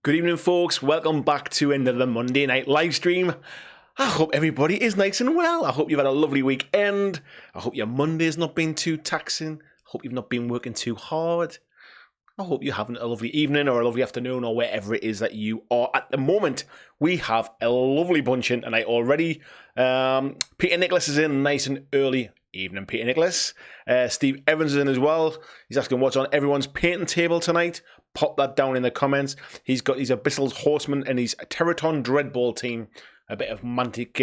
Good evening, folks. Welcome back to another Monday night live stream. I hope everybody is nice and well. I hope you've had a lovely weekend. I hope your Monday's not been too taxing. I hope you've not been working too hard. I hope you're having a lovely evening or a lovely afternoon or wherever it is that you are at the moment. We have a lovely bunch in tonight already. Peter Nicholas is in nice and early. Evening, Peter Nicholas. Steve Evans is in as well. He's asking what's on everyone's painting table tonight. Pop that down in the comments. He's got his Abyssal Horseman and his Terraton Dreadball team. A bit of Mantic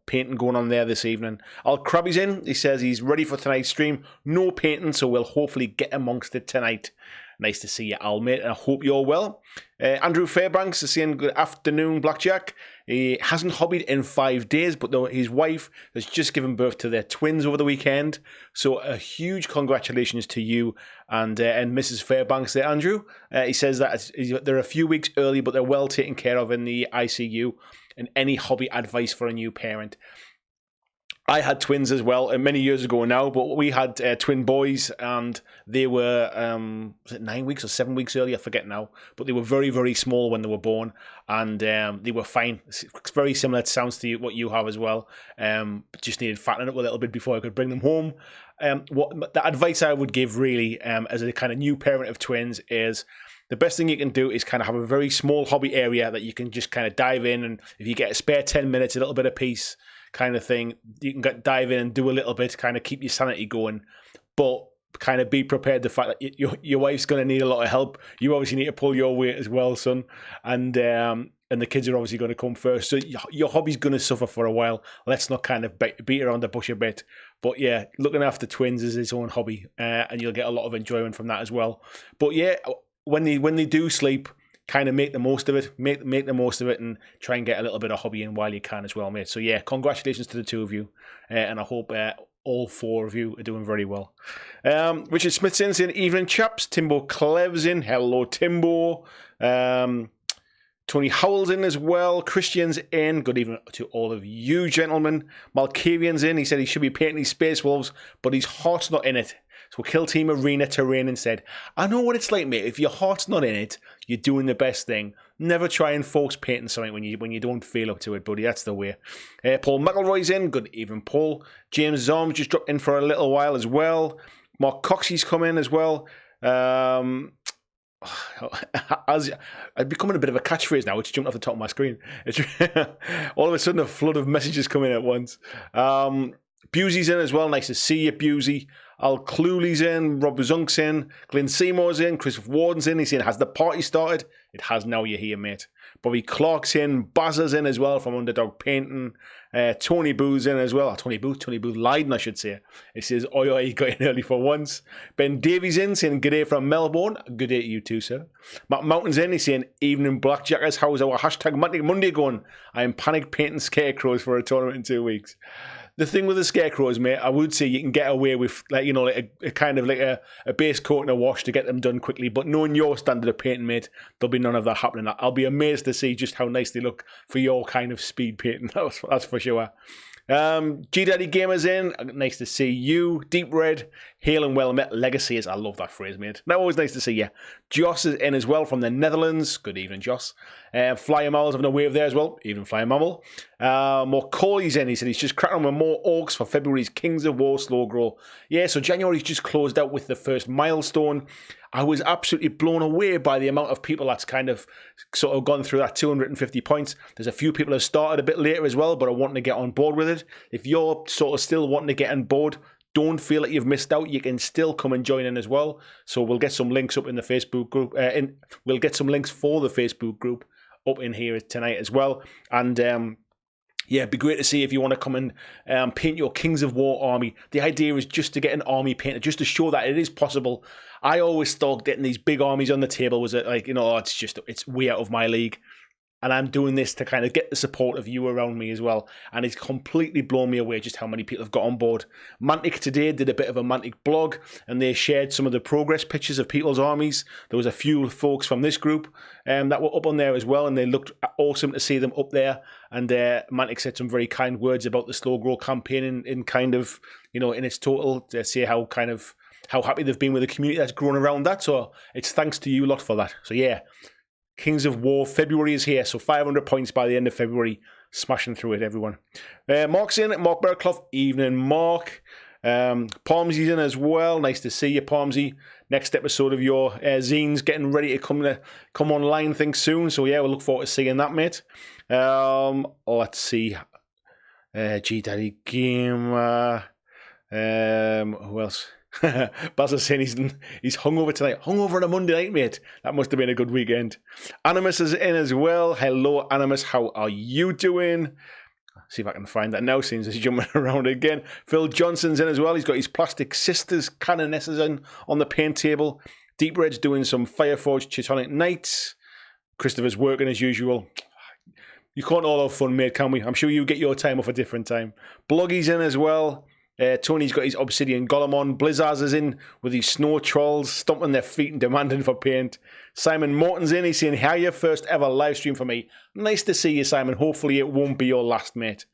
painting going on there this evening. Al Krabby's in. He says he's ready for tonight's stream. No painting, so we'll hopefully get amongst it tonight. Nice to see you, Al, mate, and I hope you're well. Andrew Fairbanks is saying good afternoon, Blackjack. He hasn't hobbied in 5 days, but his wife has just given birth to their twins over the weekend. So a huge congratulations to you and Mrs. Fairbanks there, Andrew. He says that they're a few weeks early, but they're well taken care of in the ICU. And any hobby advice for a new parent? I had twins as well, many years ago now, but we had twin boys, and they were, was it 9 weeks or 7 weeks early? I forget now, but they were very, very small when they were born, and they were fine. It's very similar, it sounds to what you have as well, but just needed fattening up a little bit before I could bring them home. The advice I would give really, as a kind of new parent of twins, is the best thing you can do is kind of have a very small hobby area that you can just kind of dive in, and if you get a spare 10 minutes, a little bit of peace, kind of thing, you can dive in and do a little bit, kind of keep your sanity going, but kind of be prepared the fact that your wife's going to need a lot of help. You obviously need to pull your weight as well, son, and the kids are obviously going to come first, so your hobby's going to suffer for a while. Let's not kind of beat around the bush a bit, but yeah, looking after twins is its own hobby, and you'll get a lot of enjoyment from that as well. But yeah, when they do sleep, kind of make the most of it, make the most of it, and try and get a little bit of hobby in while you can as well, mate. So yeah, congratulations to the two of you, and I hope all four of you are doing very well. Richard Smith's in saying, evening chaps. Timbo Clev's in. Hello, Timbo. Tony Howell's in as well. Christian's in. Good evening to all of you, gentlemen. Malkavian's in. He said he should be painting his Space Wolves, but his heart's not in it. So Kill Team Arena Terrain instead. I know what it's like, mate. If your heart's not in it, you're doing the best thing. Never try and force painting something when you don't feel up to it, buddy. That's the way. Paul McElroy's in. Good evening, Paul. James Zom just dropped in for a little while as well. Mark Coxey's come in as well. As it's becoming a bit of a catchphrase now. It's jumped off the top of my screen. It's all of a sudden a flood of messages coming at once. Busey's in as well. Nice to see you, Busey. Al Cluley's in. Rob Zunk's in. Glenn Seymour's in. Chris Warden's in. He's saying, has the party started? It has now, you're here, mate. Bobby Clark's in. Bazza's in as well from Underdog Painting. Tony Booth's in as well. Tony Booth Leiden, I should say. He says, oi, he got in early for once. Ben Davies in, saying, good day from Melbourne. Good day to you too, sir. Matt Mountain's in. He's saying, evening, Blackjackers. How's our hashtag Monday going? I am panic painting scarecrows for a tournament in 2 weeks. The thing with the scarecrows, mate, I would say you can get away with, like, you know, like a kind of like a base coat and a wash to get them done quickly. But knowing your standard of painting, mate, there'll be none of that happening. I'll be amazed to see just how nice they look for your kind of speed painting. That's for sure. G Daddy Gamers in. Nice to see you. Deep Red. Hail and well met. Legacy is. I love that phrase, mate. Now, always nice to see you. Joss is in as well from the Netherlands. Good evening, Joss. Flyer Mammal's having a wave there as well. Evening, Flyer Mammal. Corley's in. He said he's just cracking on with more orcs for February's Kings of War slow grow. Yeah, so January's just closed out with the first milestone. I was absolutely blown away by the amount of people that's kind of sort of gone through that 250 points. There's a few people that started a bit later as well, but are wanting to get on board with it. If you're sort of still wanting to get on board, don't feel like you've missed out. You can still come and join in as well. So we'll get some links up in the Facebook group. We'll get some links for the Facebook group up in here tonight as well. And yeah, it'd be great to see if you want to come and paint your Kings of War army. The idea is just to get an army painted, just to show that it is possible. I always thought getting these big armies on the table was like, you know, it's way out of my league. And I'm doing this to kind of get the support of you around me as well. And it's completely blown me away just how many people have got on board. Mantic today did a bit of a Mantic blog, and they shared some of the progress pictures of people's armies. There was a few folks from this group that were up on there as well, and they looked awesome to see them up there. And Mantic said some very kind words about the slow grow campaign in kind of, you know, in its total, to say how happy they've been with the community that's grown around that. So it's thanks to you lot for that. So yeah. Kings of War. February is here, so 500 points by the end of February. Smashing through it, everyone. Mark's in. Mark Berclough. Evening, Mark. Palmsy's in as well. Nice to see you, Palmsy. Next episode of your zines getting ready to come online, I think, soon. So, yeah, we'll look forward to seeing that, mate. Let's see. G Daddy Gamer. Who else? Baz is saying he's hungover tonight. Hungover on a Monday night, mate. That must have been a good weekend. Animus is in as well. Hello, Animus. How are you doing? See if I can find that now, since he's jumping around again. Phil Johnson's in as well. He's got his Plastic Sisters Canonesses on the paint table. Deep Red's doing some Fireforge Teutonic Knights. Christopher's working as usual. You can't all have fun, mate, can we? I'm sure you get your time off a different time. Bloggy's in as well. Tony's got his Obsidian Golem on. Blizzards is in with his Snow Trolls, stomping their feet and demanding for paint. Simon Morton's in. He's saying, "How your first ever live stream for me." Nice to see you, Simon. Hopefully it won't be your last, mate.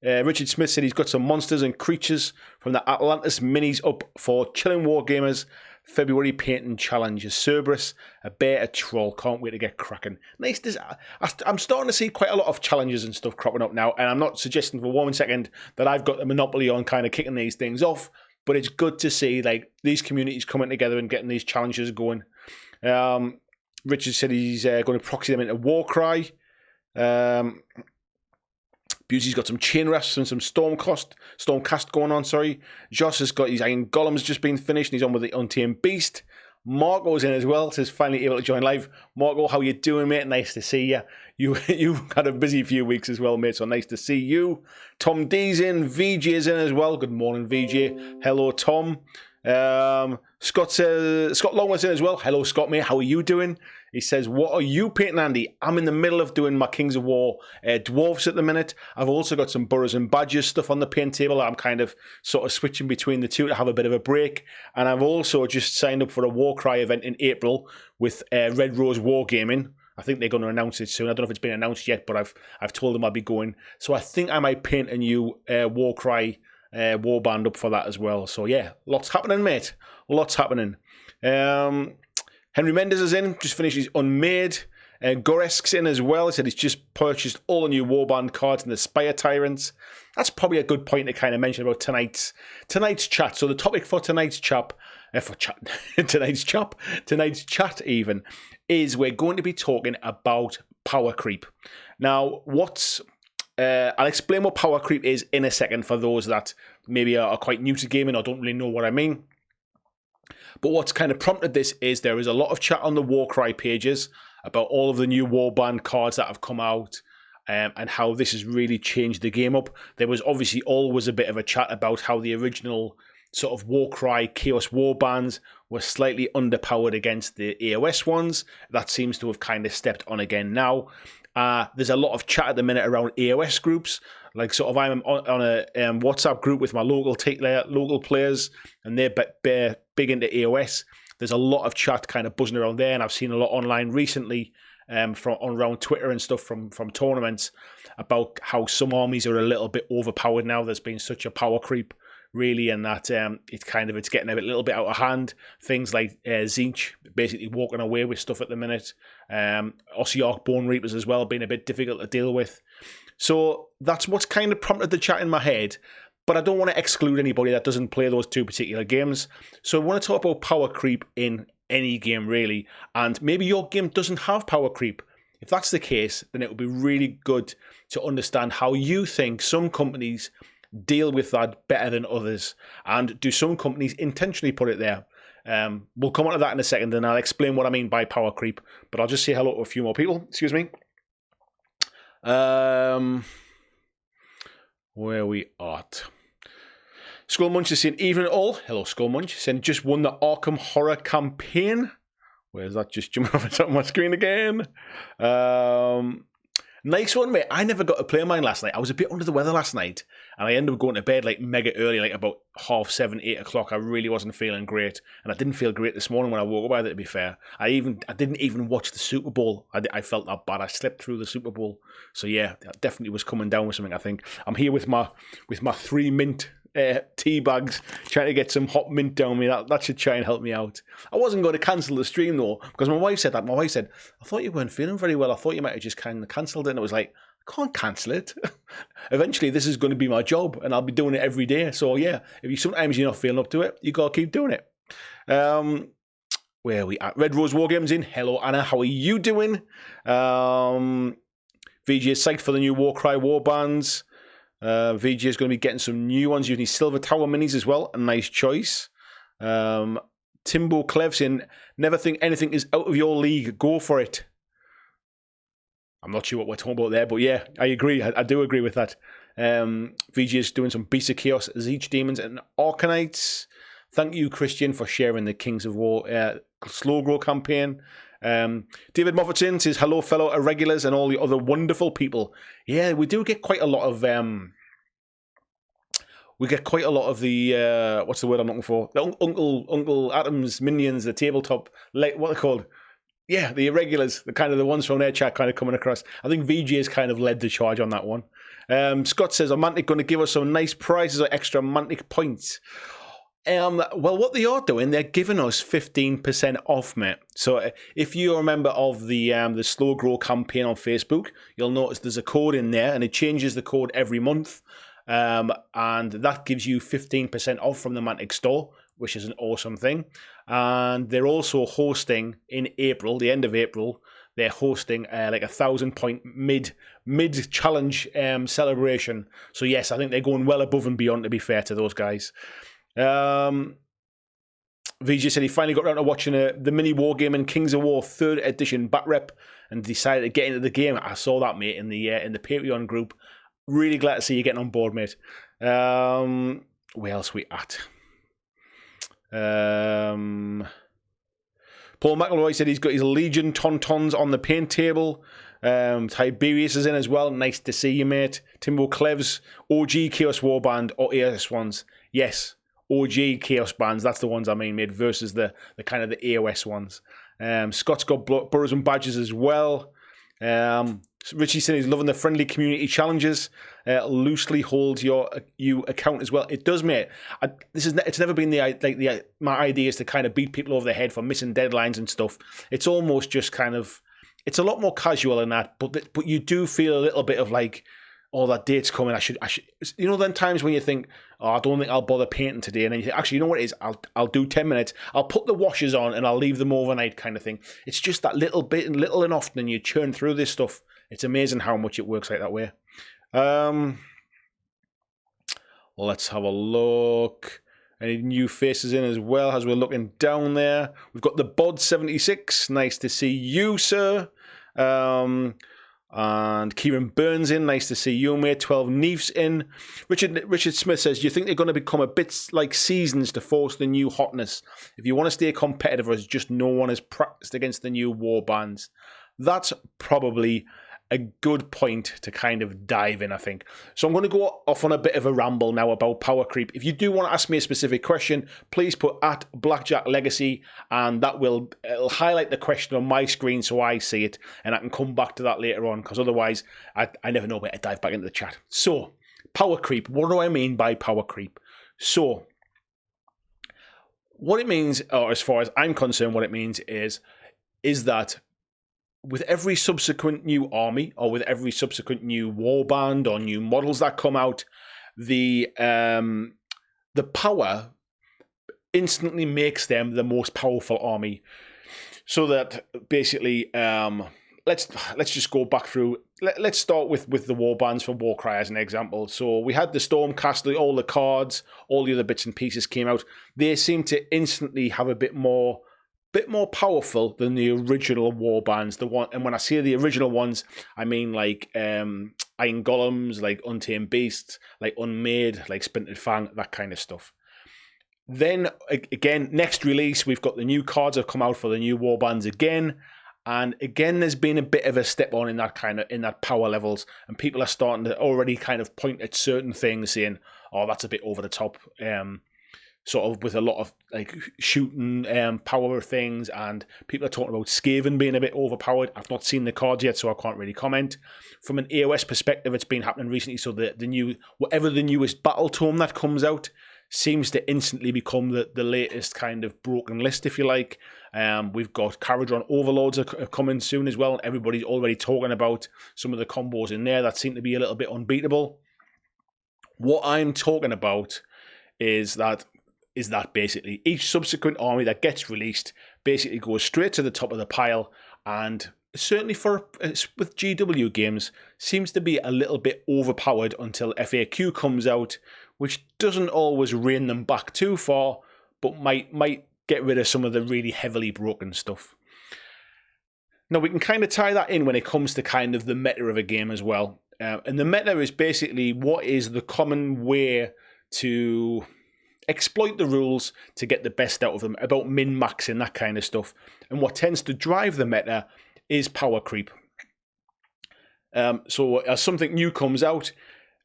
Richard Smith said he's got some monsters and creatures from the Atlantis minis up for Chilling Wargamers February painting challenge. A Cerberus, a bear, a troll. Can't wait to get cracking. Nice. I'm starting to see quite a lot of challenges and stuff cropping up now, and I'm not suggesting for 1 second that I've got the monopoly on kind of kicking these things off, but it's good to see like these communities coming together and getting these challenges going. Richard said he's going to proxy them into Warcry. Beauty's got some chain rafts and some stormcast going on, sorry. Josh has got his Iron Golems just been finished and he's on with the Untamed Beast. Marco's in as well, says finally able to join live. Marco, how you doing, mate? Nice to see you. You've had a busy few weeks as well, mate, so nice to see you. Tom D's in, VJ's in as well. Good morning, VJ. Hello, Tom. Scott Longworth's in as well. Hello, Scott, mate. How are you doing? He says, "What are you painting, Andy?" I'm in the middle of doing my Kings of War dwarves at the minute. I've also got some Burrows and Badgers stuff on the paint table. I'm kind of sort of switching between the two to have a bit of a break. And I've also just signed up for a Warcry event in April with Red Rose Wargaming. I think they're going to announce it soon. I don't know if it's been announced yet, but I've told them I'll be going. So I think I might paint a new Warcry warband up for that as well. So yeah, lots happening, mate. Lots happening. Henry Mendes is in, just finished his Unmade. Goresk's in as well. He said he's just purchased all the new Warband cards and the Spire Tyrants. That's probably a good point to kind of mention about tonight's chat. So the topic for tonight's chat even, is we're going to be talking about power creep. Now, I'll explain what power creep is in a second for those that maybe are quite new to gaming or don't really know what I mean. But what's kind of prompted this is there is a lot of chat on the Warcry pages about all of the new Warband cards that have come out and how this has really changed the game up. There was obviously always a bit of a chat about how the original sort of Warcry Chaos Warbands were slightly underpowered against the AOS ones. That seems to have kind of stepped on again now. There's a lot of chat at the minute around AOS groups. Like sort of I'm on a WhatsApp group with my local players, and they're big into AOS. There's a lot of chat kind of buzzing around there, and I've seen a lot online recently around Twitter and stuff from tournaments about how some armies are a little bit overpowered now. There's been such a power creep, really, and that it's getting a little bit out of hand. Things like Zinch basically walking away with stuff at the minute. Ossiarch Bone Reapers as well being a bit difficult to deal with. So that's what's kind of prompted the chat in my head. But I don't want to exclude anybody that doesn't play those two particular games. So I want to talk about power creep in any game, really. And maybe your game doesn't have power creep. If that's the case, then it would be really good to understand how you think some companies deal with that better than others. And do some companies intentionally put it there? We'll come on to that in a second, and I'll explain what I mean by power creep. But I'll just say hello to a few more people. Excuse me. Where we at? Skullmunch is saying, "Evening all." Hello, Skullmunch. Saying, "Just won the Arkham Horror campaign." Where's that just jumping off the top of my screen again? Nice one, mate. I never got to play mine last night. I was a bit under the weather last night, and I ended up going to bed like mega early, like about 7:30, 8 o'clock. I really wasn't feeling great, and I didn't feel great this morning when I woke up either, to be fair. I didn't even watch the Super Bowl. I felt that bad. I slept through the Super Bowl. So yeah, that definitely was coming down with something, I think. I'm here with my 3 mint tea bags trying to get some hot mint down me. That should try and help me out. I wasn't going to cancel the stream though, because my wife said that. My wife said, I thought you weren't feeling very well. I thought you might have just kind of cancelled it. And it was like, I can't cancel it. Eventually, this is going to be my job, and I'll be doing it every day. So yeah, sometimes you're not feeling up to it, you got to keep doing it. Where are we at? Red Rose Wargames in. Hello, Anna. How are you doing? VG is psyched for the new Warcry warbands. VG is going to be getting some new ones using Silver Tower minis as well. A nice choice. Timbo Clev saying, never think anything is out of your league. Go for it. I'm not sure what we're talking about there, but yeah, I agree. I do agree with that. VG is doing some Beasts of Chaos, Zeech Demons, and Arcanites. Thank you, Christian, for sharing the Kings of War slow grow campaign. David Moffatson says, hello, fellow irregulars and all the other wonderful people. Yeah, we do get quite a lot of... the... what's the word I'm looking for? The Uncle Adam's minions, the tabletop... what are they called? Yeah, the irregulars. The ones from their chat kind of coming across. I think VG has kind of led the charge on that one. Scott says, are Mantic going to give us some nice prizes or extra Mantic points? Well, what they are doing, they're giving us 15% off, mate. So if you're a member of the Slow Grow campaign on Facebook, you'll notice there's a code in there, and it changes the code every month. And that gives you 15% off from the Mantic store, which is an awesome thing. And they're also hosting in April, the end of April, they're hosting like 1,000-point mid challenge celebration. So yes, I think they're going well above and beyond, to be fair to those guys. VJ said he finally got around to watching the mini wargaming Kings of War 3rd edition back rep and decided to get into the game. I saw that, mate, in the Patreon group. Really glad to see you getting on board, mate. Where else are we at? Paul McElroy said he's got his Legion Tauntauns on the paint table. Tiberius is in as well. Nice to see you, mate. Timbo Clevs, OG Chaos Warband or AOS ones. Yes, OG Chaos bands. That's the ones I mean, mate, versus the kind of the AOS ones. Scott's got Burrows and Badges as well. Richie said he's loving the friendly community challenges. Loosely holds you account as well. It does, mate. It's never been my idea is to kind of beat people over the head for missing deadlines and stuff. It's almost just kind of, it's a lot more casual than that. But you do feel a little bit of like, oh, that date's coming. I should. You know, then times when you think, oh, I don't think I'll bother painting today, and then you think, actually, you know what it is? I'll do 10 minutes. I'll put the washers on and I'll leave them overnight, kind of thing. It's just that little bit and little and often, and you churn through this stuff. It's amazing how much it works like that way. Let's have a look. Any new faces in as well as we're looking down there? We've got the Bod76. Nice to see you, sir. And Kieran Burns in. Nice to see you, mate. 12 Neefs in. Richard Smith says, do you think they're going to become a bit like seasons to force the new hotness? If you want to stay competitive, as just no one has practiced against the new war bands. That's probably a good point to kind of dive in, I think. So I'm going to go off on a bit of a ramble now about power creep. If you do want to ask me a specific question, please put at BlackJack Legacy, and it'll highlight the question on my screen so I see it, and I can come back to that later on, because otherwise I never know where to dive back into the chat. So, power creep. What do I mean by power creep? So, what it means, or as far as I'm concerned, what it means is that with every subsequent new army, or with every subsequent new warband or new models that come out, the power instantly makes them the most powerful army. So that basically, let's just go back through. Let's start with the warbands for Warcry as an example. So we had the Stormcast, all the cards, all the other bits and pieces came out. They seem to instantly have a bit more powerful than the original warbands. And when I say the original ones, I mean like Iron Golems, like Untamed Beasts, like Unmade, like Splintered Fang, that kind of stuff. Then again, next release, we've got the new cards have come out for the new warbands again, and again, there's been a bit of a step on in that power levels, and people are starting to already kind of point at certain things, saying, "Oh, that's a bit over the top." sort of with a lot of like shooting power things, and people are talking about Skaven being a bit overpowered. I've not seen the cards yet, so I can't really comment. From an AOS perspective, it's been happening recently, so the new, whatever the newest battle tome that comes out seems to instantly become the latest kind of broken list, if you like. We've got Caradron Overlords are coming soon as well. Everybody's already talking about some of the combos in there that seem to be a little bit unbeatable. What I'm talking about is that basically each subsequent army that gets released basically goes straight to the top of the pile, and certainly with GW games seems to be a little bit overpowered until FAQ comes out, which doesn't always rein them back too far, but might get rid of some of the really heavily broken stuff. Now, we can kind of tie that in when it comes to kind of the meta of a game as well. And the meta is basically what is the common way to exploit the rules to get the best out of them, about min-maxing, that kind of stuff. And what tends to drive the meta is power creep. So as something new comes out,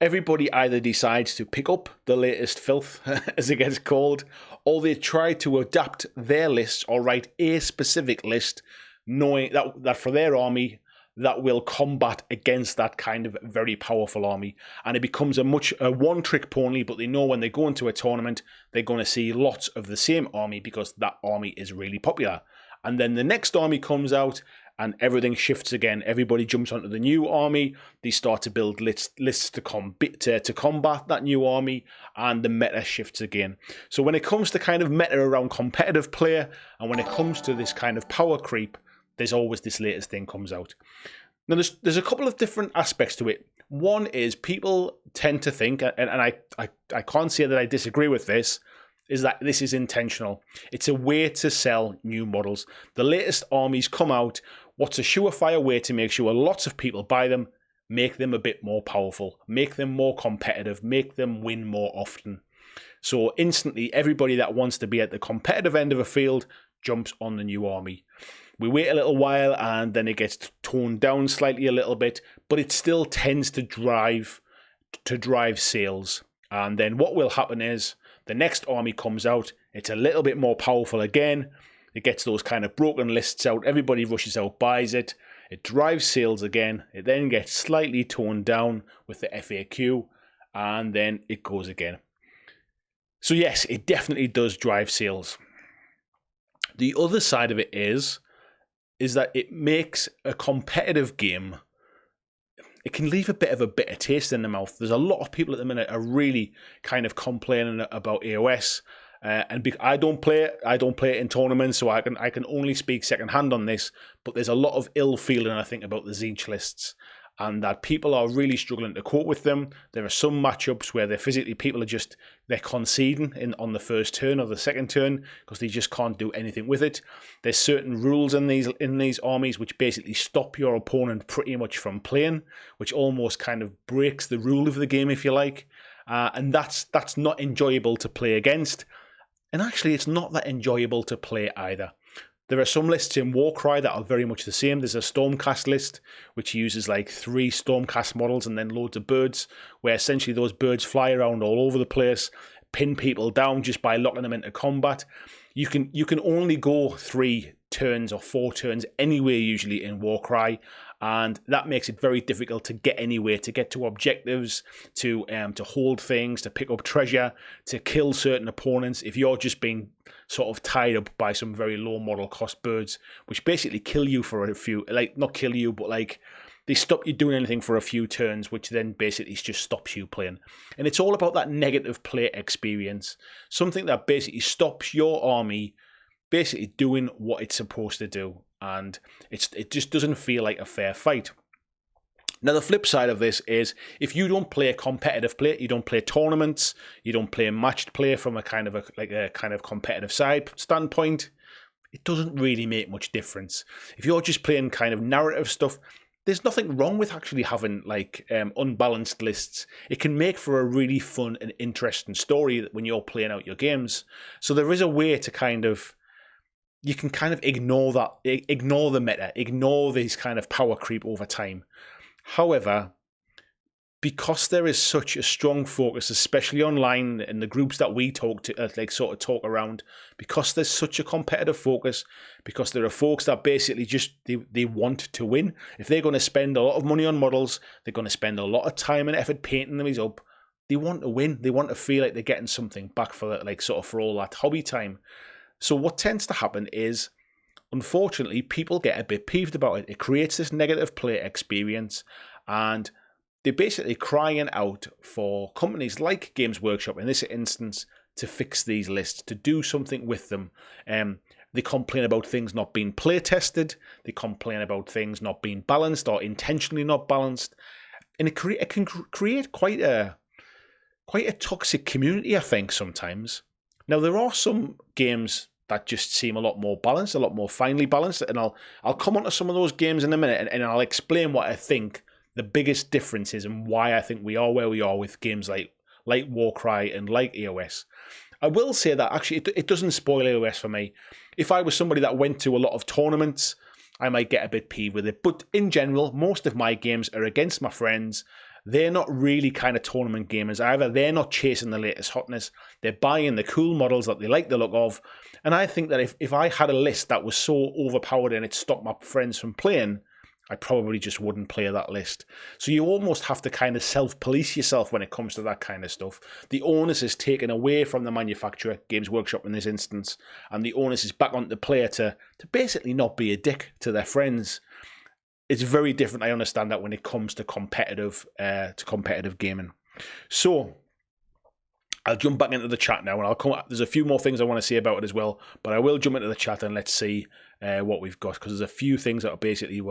everybody either decides to pick up the latest filth, as it gets called, or they try to adapt their lists or write a specific list, knowing that for their army, that will combat against that kind of very powerful army. And it becomes a one-trick pony, but they know when they go into a tournament, they're going to see lots of the same army because that army is really popular. And then the next army comes out, and everything shifts again. Everybody jumps onto the new army. They start to build lists to combat that new army, and the meta shifts again. So when it comes to kind of meta around competitive play, and when it comes to this kind of power creep, there's always this latest thing comes out. Now, there's a couple of different aspects to it. One is people tend to think, and I can't say that I disagree with this, is that this is intentional. It's a way to sell new models. The latest armies come out. What's a surefire way to make sure lots of people buy them? Make them a bit more powerful, make them more competitive, make them win more often. So instantly, everybody that wants to be at the competitive end of a field jumps on the new army. We wait a little while and then it gets toned down slightly a little bit, but it still tends to drive sales. And then what will happen is the next army comes out, it's a little bit more powerful again, it gets those kind of broken lists out, everybody rushes out, buys it, it drives sales again, it then gets slightly toned down with the FAQ, and then it goes again. So yes, it definitely does drive sales. The other side of it is that it makes a competitive game, it can leave a bit of a bitter taste in the mouth. There's a lot of people at the minute are really kind of complaining about AOS, and I don't play it in tournaments, so I can only speak secondhand on this. But there's a lot of ill feeling, I think, about the Siege lists, and that people are really struggling to cope with them. There are some matchups where they're conceding on the first turn or the second turn because they just can't do anything with it. There's certain rules in these armies which basically stop your opponent pretty much from playing, which almost kind of breaks the rule of the game, if you like. And that's not enjoyable to play against. And actually, it's not that enjoyable to play either. There are some lists in Warcry that are very much the same. There's a Stormcast list, which uses like 3 Stormcast models and then loads of birds, where essentially those birds fly around all over the place, pin people down just by locking them into combat. You can only go 3 turns or 4 turns anywhere usually in Warcry, and that makes it very difficult to get anywhere, to get to objectives, to hold things, to pick up treasure, to kill certain opponents if you're just being sort of tied up by some very low model cost birds, which basically kill you for a few, like not kill you, but like they stop you doing anything for a few turns, which then basically just stops you playing. And it's all about that negative play experience, something that basically stops your army basically doing what it's supposed to do, and it just doesn't feel like a fair fight. Now, the flip side of this is if you don't play competitive play, you don't play tournaments, you don't play matched play from a kind of competitive side standpoint, it doesn't really make much difference. If you're just playing kind of narrative stuff, there's nothing wrong with actually having like unbalanced lists. It can make for a really fun and interesting story when you're playing out your games. So there is a way to you can kind of ignore the meta, ignore these kind of power creep over time. However, because there is such a strong focus, especially online in the groups that we talk to, sort of talk around, because there's such a competitive focus, because there are folks that basically just, they want to win. If they're going to spend a lot of money on models, they're going to spend a lot of time and effort painting them up. They want to win. They want to feel like they're getting something back for for all that hobby time. So what tends to happen is, unfortunately, people get a bit peeved about it. It creates this negative player experience, and they're basically crying out for companies like Games Workshop, in this instance, to fix these lists, to do something with them. They complain about things not being play tested. They complain about things not being balanced or intentionally not balanced, and it can create quite a toxic community, I think, sometimes. Now, there are some games that just seem a lot more balanced, a lot more finely balanced, and I'll come on to some of those games in a minute, and I'll explain what I think the biggest difference is and why I think we are where we are with games like Warcry and like EOS. I will say that actually it doesn't spoil EOS for me. If I was somebody that went to a lot of tournaments, I might get a bit peeved with it. But in general, most of my games are against my friends. They're not really kind of tournament gamers either. They're not chasing the latest hotness. They're buying the cool models that they like the look of. And I think that if I had a list that was so overpowered and it stopped my friends from playing, I probably just wouldn't play that list. So you almost have to kind of self-police yourself when it comes to that kind of stuff. The onus is taken away from the manufacturer, Games Workshop in this instance, and the onus is back on the player to basically not be a dick to their friends. It's very different, I understand that, when it comes to competitive gaming. So I'll jump back into the chat now, and there's a few more things I want to say about it as well, but I will jump into the chat and let's see what we've got, because there's a few things that are basically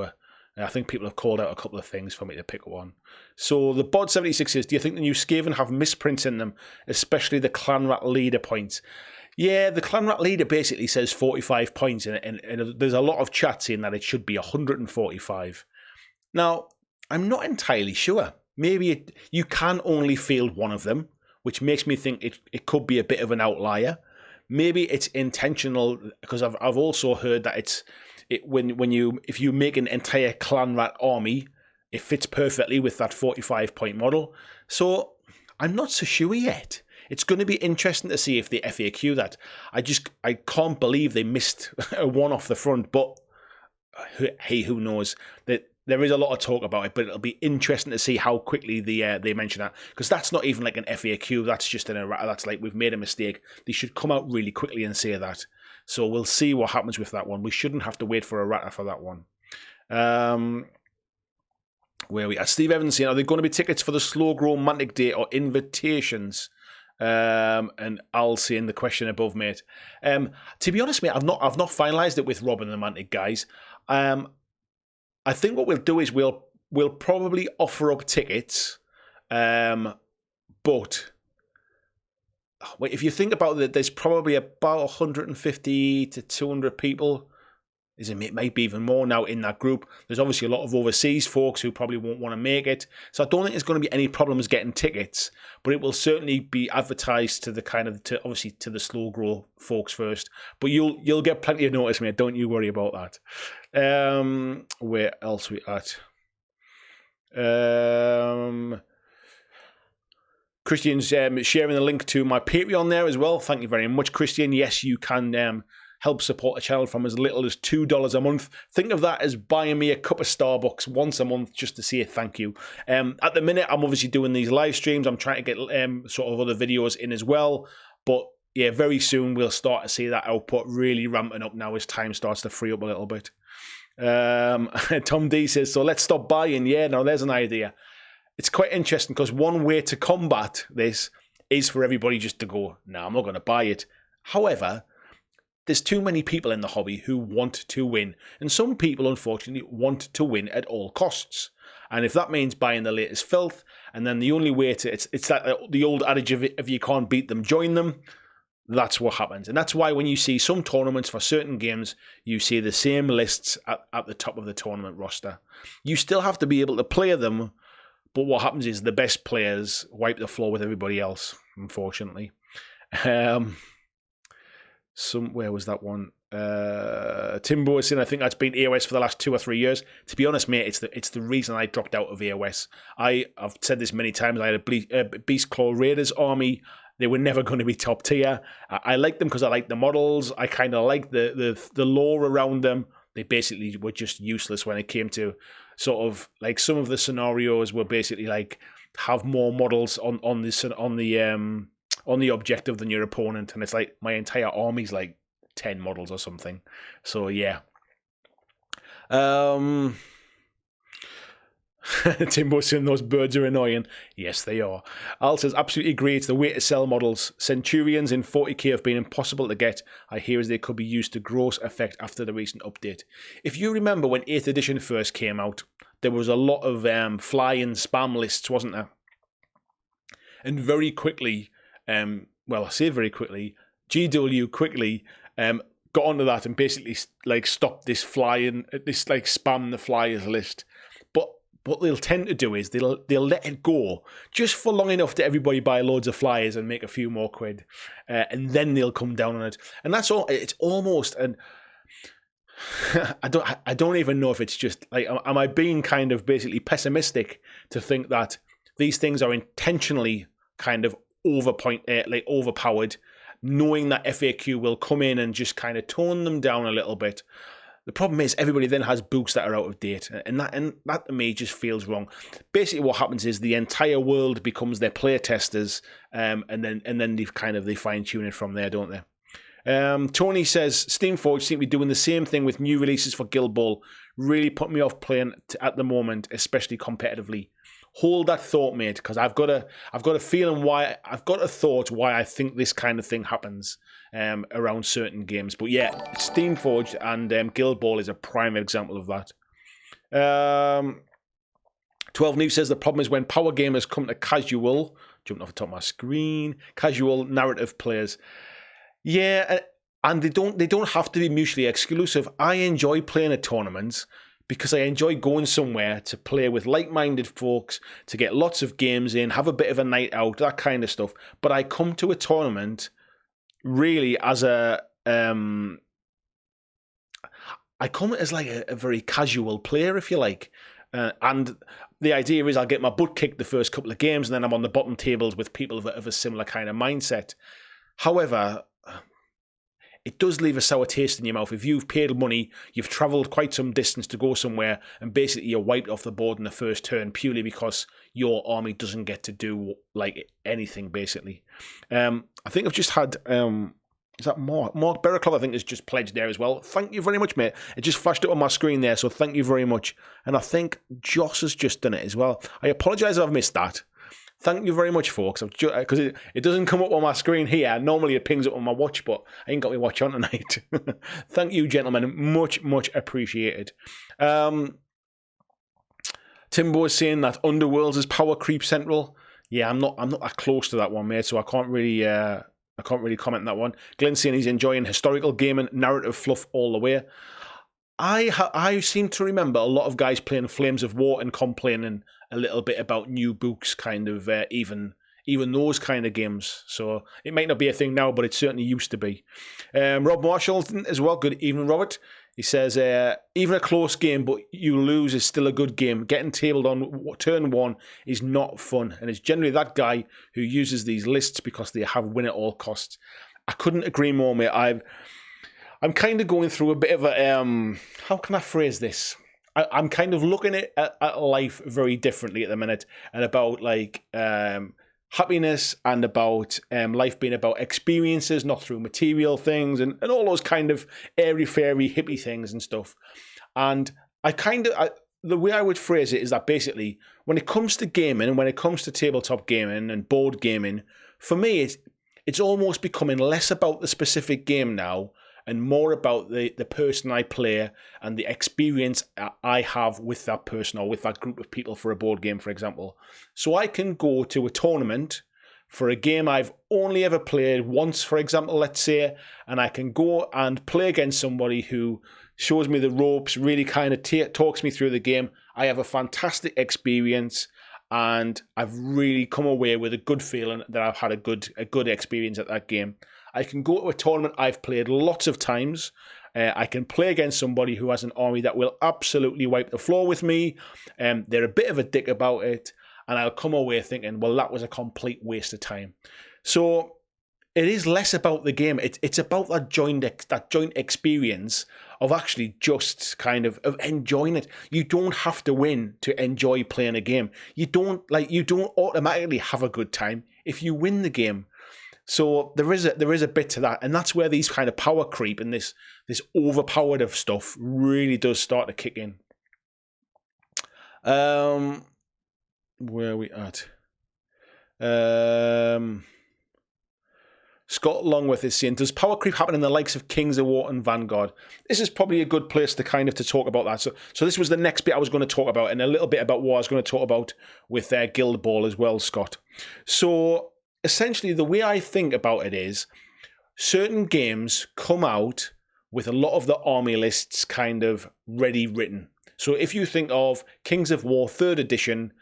I think people have called out a couple of things for me to pick one. So the Bod76 says, do you think the new Skaven have misprints in them, especially the Clan Rat leader points? Yeah, the Clan Rat leader basically says 45 points, and there's a lot of chat saying that it should be 145. Now, I'm not entirely sure. Maybe you can only field one of them, which makes me think it could be a bit of an outlier. Maybe it's intentional, because I've also heard that if you make an entire Clan Rat army, it fits perfectly with that 45 point model. So I'm not so sure yet. It's going to be interesting to see if they FAQ that. I can't believe they missed a one off the front, but hey, who knows? There is a lot of talk about it, but it'll be interesting to see how quickly they mention that, because that's not even like an FAQ. That's just that's like, we've made a mistake. They should come out really quickly and say that. So we'll see what happens with that one. We shouldn't have to wait for a errata for that one. Where we are, Steve Evans saying, are there going to be tickets for the Slow Grow Mantic Day or invitations? And I'll see in the question above, mate. To be honest, mate, I've not finalised it with Rob and the Mantic guys. I think what we'll do is we'll probably offer up tickets, but if you think about it, there's probably about 150 to 200 people. It might be even more now in that group. There's obviously a lot of overseas folks who probably won't want to make it. So I don't think there's going to be any problems getting tickets, but it will certainly be advertised to to the Slow Grow folks first. But you'll get plenty of notice, mate. Don't you worry about that. Where else we at? Christian's sharing the link to my Patreon there as well. Thank you very much, Christian. Yes, you can help support the channel from as little as $2 a month. Think of that as buying me a cup of Starbucks once a month just to say thank you. At the minute, I'm obviously doing these live streams. I'm trying to get sort of other videos in as well. But yeah, very soon we'll start to see that output really ramping up now as time starts to free up a little bit. Tom D says, so let's stop buying. Yeah, no, there's an idea. It's quite interesting, because one way to combat this is for everybody just to go, no, I'm not going to buy it. However, there's too many people in the hobby who want to win. And some people, unfortunately, want to win at all costs. And if that means buying the latest filth, and then the only way to, it's that the old adage of if you can't beat them, join them, that's what happens. And that's why when you see some tournaments for certain games, you see the same lists at the top of the tournament roster. You still have to be able to play them, but what happens is the best players wipe the floor with everybody else, unfortunately. Where was that one? Timbo is saying, I think that's been AOS for the last 2 or 3 years. To be honest, mate, it's the reason I dropped out of AOS. I've said this many times. I had a Beast Claw Raiders army. They were never going to be top tier. I like them because I like the models. I kind of like the lore around them. They basically were just useless when it came to sort of like some of the scenarios were basically like have more models on the objective than your opponent, and it's like my entire army's like 10 models or something. So yeah. Timbo saying those birds are annoying. Yes, they are. Al says, absolutely agree. It's the way to sell models. Centurions in 40k have been impossible to get. I hear as they could be used to gross effect after the recent update. If you remember when 8th edition first came out, there was a lot of fly and spam lists, wasn't there? And very quickly, well, I say very quickly, GW quickly got onto that and basically like stopped this flying, this like spam the flyers list. But what they'll tend to do is they'll let it go just for long enough to everybody buy loads of flyers and make a few more quid, and then they'll come down on it. And that's all. It's almost, and I don't even know if it's just like, am I being kind of basically pessimistic to think that these things are intentionally kind of overpowered, knowing that FAQ will come in and just kind of tone them down a little bit. The problem is everybody then has books that are out of date, and that to me just feels wrong. Basically, what happens is the entire world becomes their play testers, and then they fine tune it from there, don't they? Tony says Steamforge seem to be doing the same thing with new releases for Guild Ball. Really put me off playing at the moment, especially competitively. Hold that thought, mate, because I've got a feeling why I think this kind of thing happens around certain games. But yeah, Steamforged and Guild Ball is a prime example of that. 12 New says the problem is when power gamers come to casual, jumping off the top of my screen, casual narrative players. Yeah, and they don't have to be mutually exclusive. I enjoy playing at tournaments because I enjoy going somewhere to play with like-minded folks, to get lots of games in, have a bit of a night out, that kind of stuff. But I come to a tournament really as I come as like a very casual player, if you like. And the idea is I'll get my butt kicked the first couple of games, and then I'm on the bottom tables with people of a similar kind of mindset. However, it does leave a sour taste in your mouth. If you've paid money, you've travelled quite some distance to go somewhere, and basically you're wiped off the board in the first turn purely because your army doesn't get to do like anything, basically. I think I've just had, is that Mark Beraclov, I think, has just pledged there as well. Thank you very much, mate. It just flashed up on my screen there, so thank you very much. And I think Joss has just done it as well. I apologise if I've missed that. Thank you very much, folks. Because it doesn't come up on my screen here. Normally it pings up on my watch, but I ain't got my watch on tonight. Thank you, gentlemen. Much, much appreciated. Timbo is saying that Underworlds is power creep central. Yeah, I'm not that close to that one, mate. So I can't really comment on that one. Glenn's saying he's enjoying historical gaming, narrative fluff all the way. I seem to remember a lot of guys playing Flames of War and complaining a little bit about new books, kind of even those kind of games. So it might not be a thing now, but it certainly used to be. Rob Marshall as well. Good evening, Robert. He says, even a close game, but you lose is still a good game. Getting tabled on turn one is not fun, and it's generally that guy who uses these lists because they have win at all costs. I couldn't agree more, mate. I'm kind of going through a bit of a, how can I phrase this? I'm kind of looking at life very differently at the minute, and about like happiness, and about life being about experiences, not through material things, and all those kind of airy-fairy hippie things and stuff. And the way I would phrase it is that basically when it comes to gaming, and when it comes to tabletop gaming and board gaming, for me it's almost becoming less about the specific game now, and more about the person I play and the experience I have with that person or with that group of people for a board game, for example. So I can go to a tournament for a game I've only ever played once, for example, let's say, and I can go and play against somebody who shows me the ropes, really kind of talks me through the game. I have a fantastic experience, and I've really come away with a good feeling that I've had a good experience at that game. I can go to a tournament I've played lots of times, I can play against somebody who has an army that will absolutely wipe the floor with me. They're a bit of a dick about it, and I'll come away thinking, well, that was a complete waste of time. So it is less about the game. It's about that joint experience of actually just kind of enjoying it. You don't have to win to enjoy playing a game. You don't automatically have a good time if you win the game. So there is a bit to that, and that's where these kind of power creep and this overpowered of stuff really does start to kick in. Where are we at? Scott Longworth is saying, does power creep happen in the likes of Kings of War and Vanguard? This is probably a good place to kind of to talk about that. So this was the next bit I was going to talk about, and a little bit about what I was going to talk about with Guild Ball as well, Scott. So essentially, the way I think about it is certain games come out with a lot of the army lists kind of ready written. So if you think of Kings of War 3rd edition,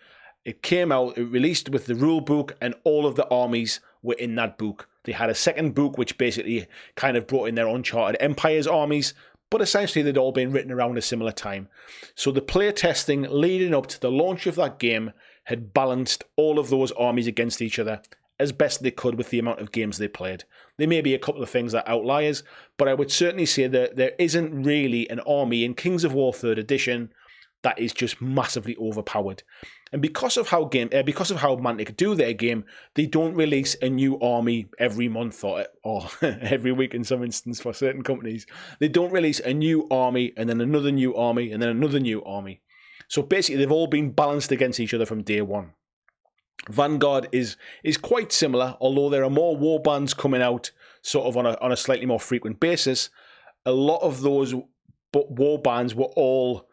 it came out, it released with the rule book, and all of the armies were in that book. They had a second book which basically kind of brought in their Uncharted Empires armies, but essentially they'd all been written around a similar time. So the play testing leading up to the launch of that game had balanced all of those armies against each other as best they could with the amount of games they played. There may be a couple of things that outliers, but I would certainly say that there isn't really an army in Kings of War 3rd edition that is just massively overpowered. And because of how Mantic do their game, they don't release a new army every month or every week in some instance for certain companies. They don't release a new army and then another new army and then another new army. So basically they've all been balanced against each other from day one. Vanguard is quite similar, although there are more warbands coming out sort of on a slightly more frequent basis. A lot of those warbands were all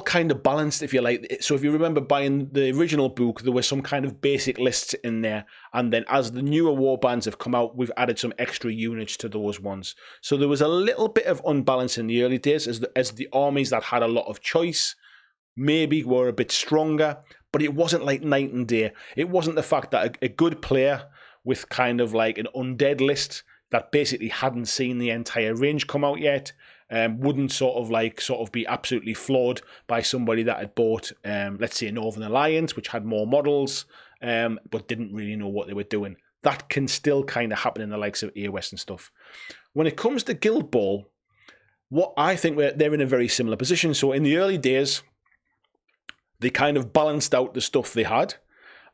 kind of balanced, if you like. So if you remember buying the original book, there were some kind of basic lists in there. And then as the newer warbands have come out, we've added some extra units to those ones. So there was a little bit of unbalance in the early days as the armies that had a lot of choice maybe were a bit stronger, but it wasn't like night and day. It wasn't the fact that a good player with kind of like an undead list that basically hadn't seen the entire range come out yet wouldn't sort of be absolutely flawed by somebody that had bought, let's say, Northern Alliance, which had more models, but didn't really know what they were doing. That can still kind of happen in the likes of AOS and stuff. When it comes to Guild Ball, what I think they're in a very similar position. So in the early days, they kind of balanced out the stuff they had.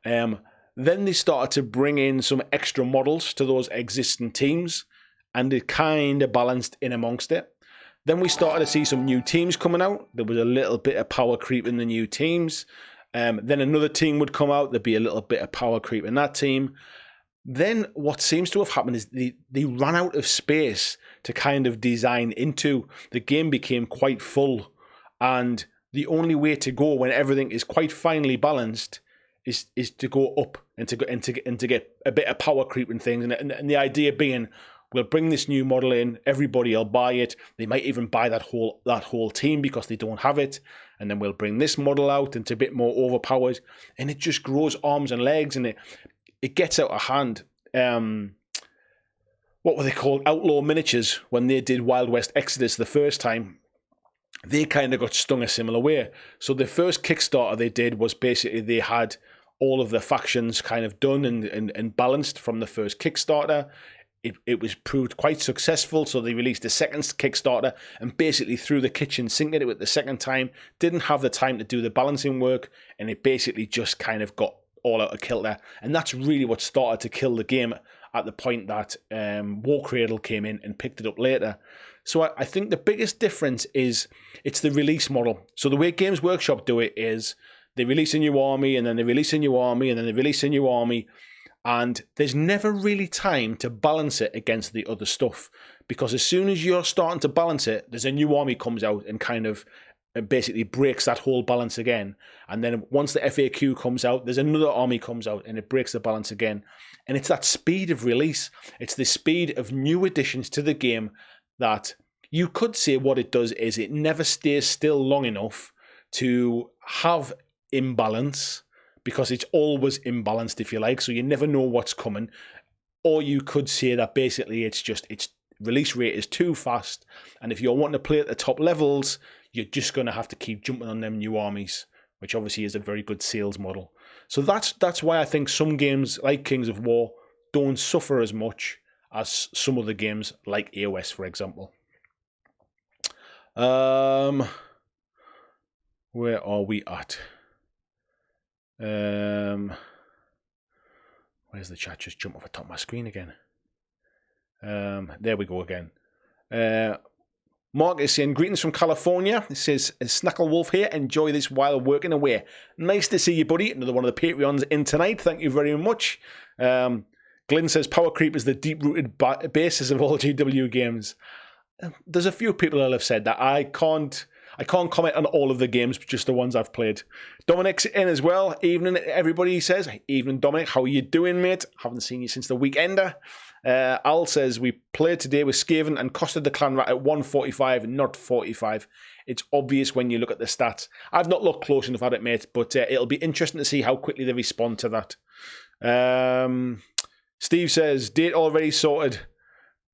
Then they started to bring in some extra models to those existing teams, and it kind of balanced in amongst it. Then we started to see some new teams coming out. There was a little bit of power creep in the new teams. Then another team would come out. There'd be a little bit of power creep in that team. Then what seems to have happened is they ran out of space to kind of design into. The game became quite full, and the only way to go when everything is quite finely balanced is to go up and to get a bit of power creep and things. And the idea being, we'll bring this new model in, everybody will buy it. They might even buy that whole team because they don't have it. And then we'll bring this model out and it's a bit more overpowered. And it just grows arms and legs, and it gets out of hand. What were they called? Outlaw Miniatures, when they did Wild West Exodus the first time. They kind of got stung a similar way. So the first Kickstarter they did was basically they had all of the factions kind of done and balanced from the first Kickstarter. It was proved quite successful, so they released a second Kickstarter and basically threw the kitchen sink at it with the second time. Didn't have the time to do the balancing work, and it basically just kind of got all out of kilter. And that's really what started to kill the game at the point that Warcry came in and picked it up later. So I think the biggest difference is it's the release model. So the way Games Workshop do it is they release a new army, and then they release a new army, and then they release a new army, and there's never really time to balance it against the other stuff, because as soon as you're starting to balance it, there's a new army comes out and kind of basically breaks that whole balance again. And then once the FAQ comes out, there's another army comes out and it breaks the balance again. And it's that speed of release. It's the speed of new additions to the game that you could say what it does is it never stays still long enough to have imbalance, because it's always imbalanced, if you like, so you never know what's coming. Or you could say that basically it's release rate is too fast, and if you're wanting to play at the top levels, you're just going to have to keep jumping on them new armies, which obviously is a very good sales model. So that's why I think some games like Kings of War don't suffer as much as some other games like AOS, for example. Where are we at? Where's the chat just jump off the top of my screen again? There we go again. Mark is saying, greetings from California. It says, Snackle Wolf here. Enjoy this while working away. Nice to see you, buddy. Another one of the Patreons in tonight. Thank you very much. Glyn says, power creep is the deep-rooted basis of all GW games. There's a few people that have said that. I can't comment on all of the games, just the ones I've played. Dominic's in as well. Evening, everybody says. Evening, Dominic. How are you doing, mate? Haven't seen you since the weekender. Al says, we played today with Skaven and costed the clan rat at 145, not 45. It's obvious when you look at the stats. I've not looked close enough at it, mate, but it'll be interesting to see how quickly they respond to that. Steve says, date already sorted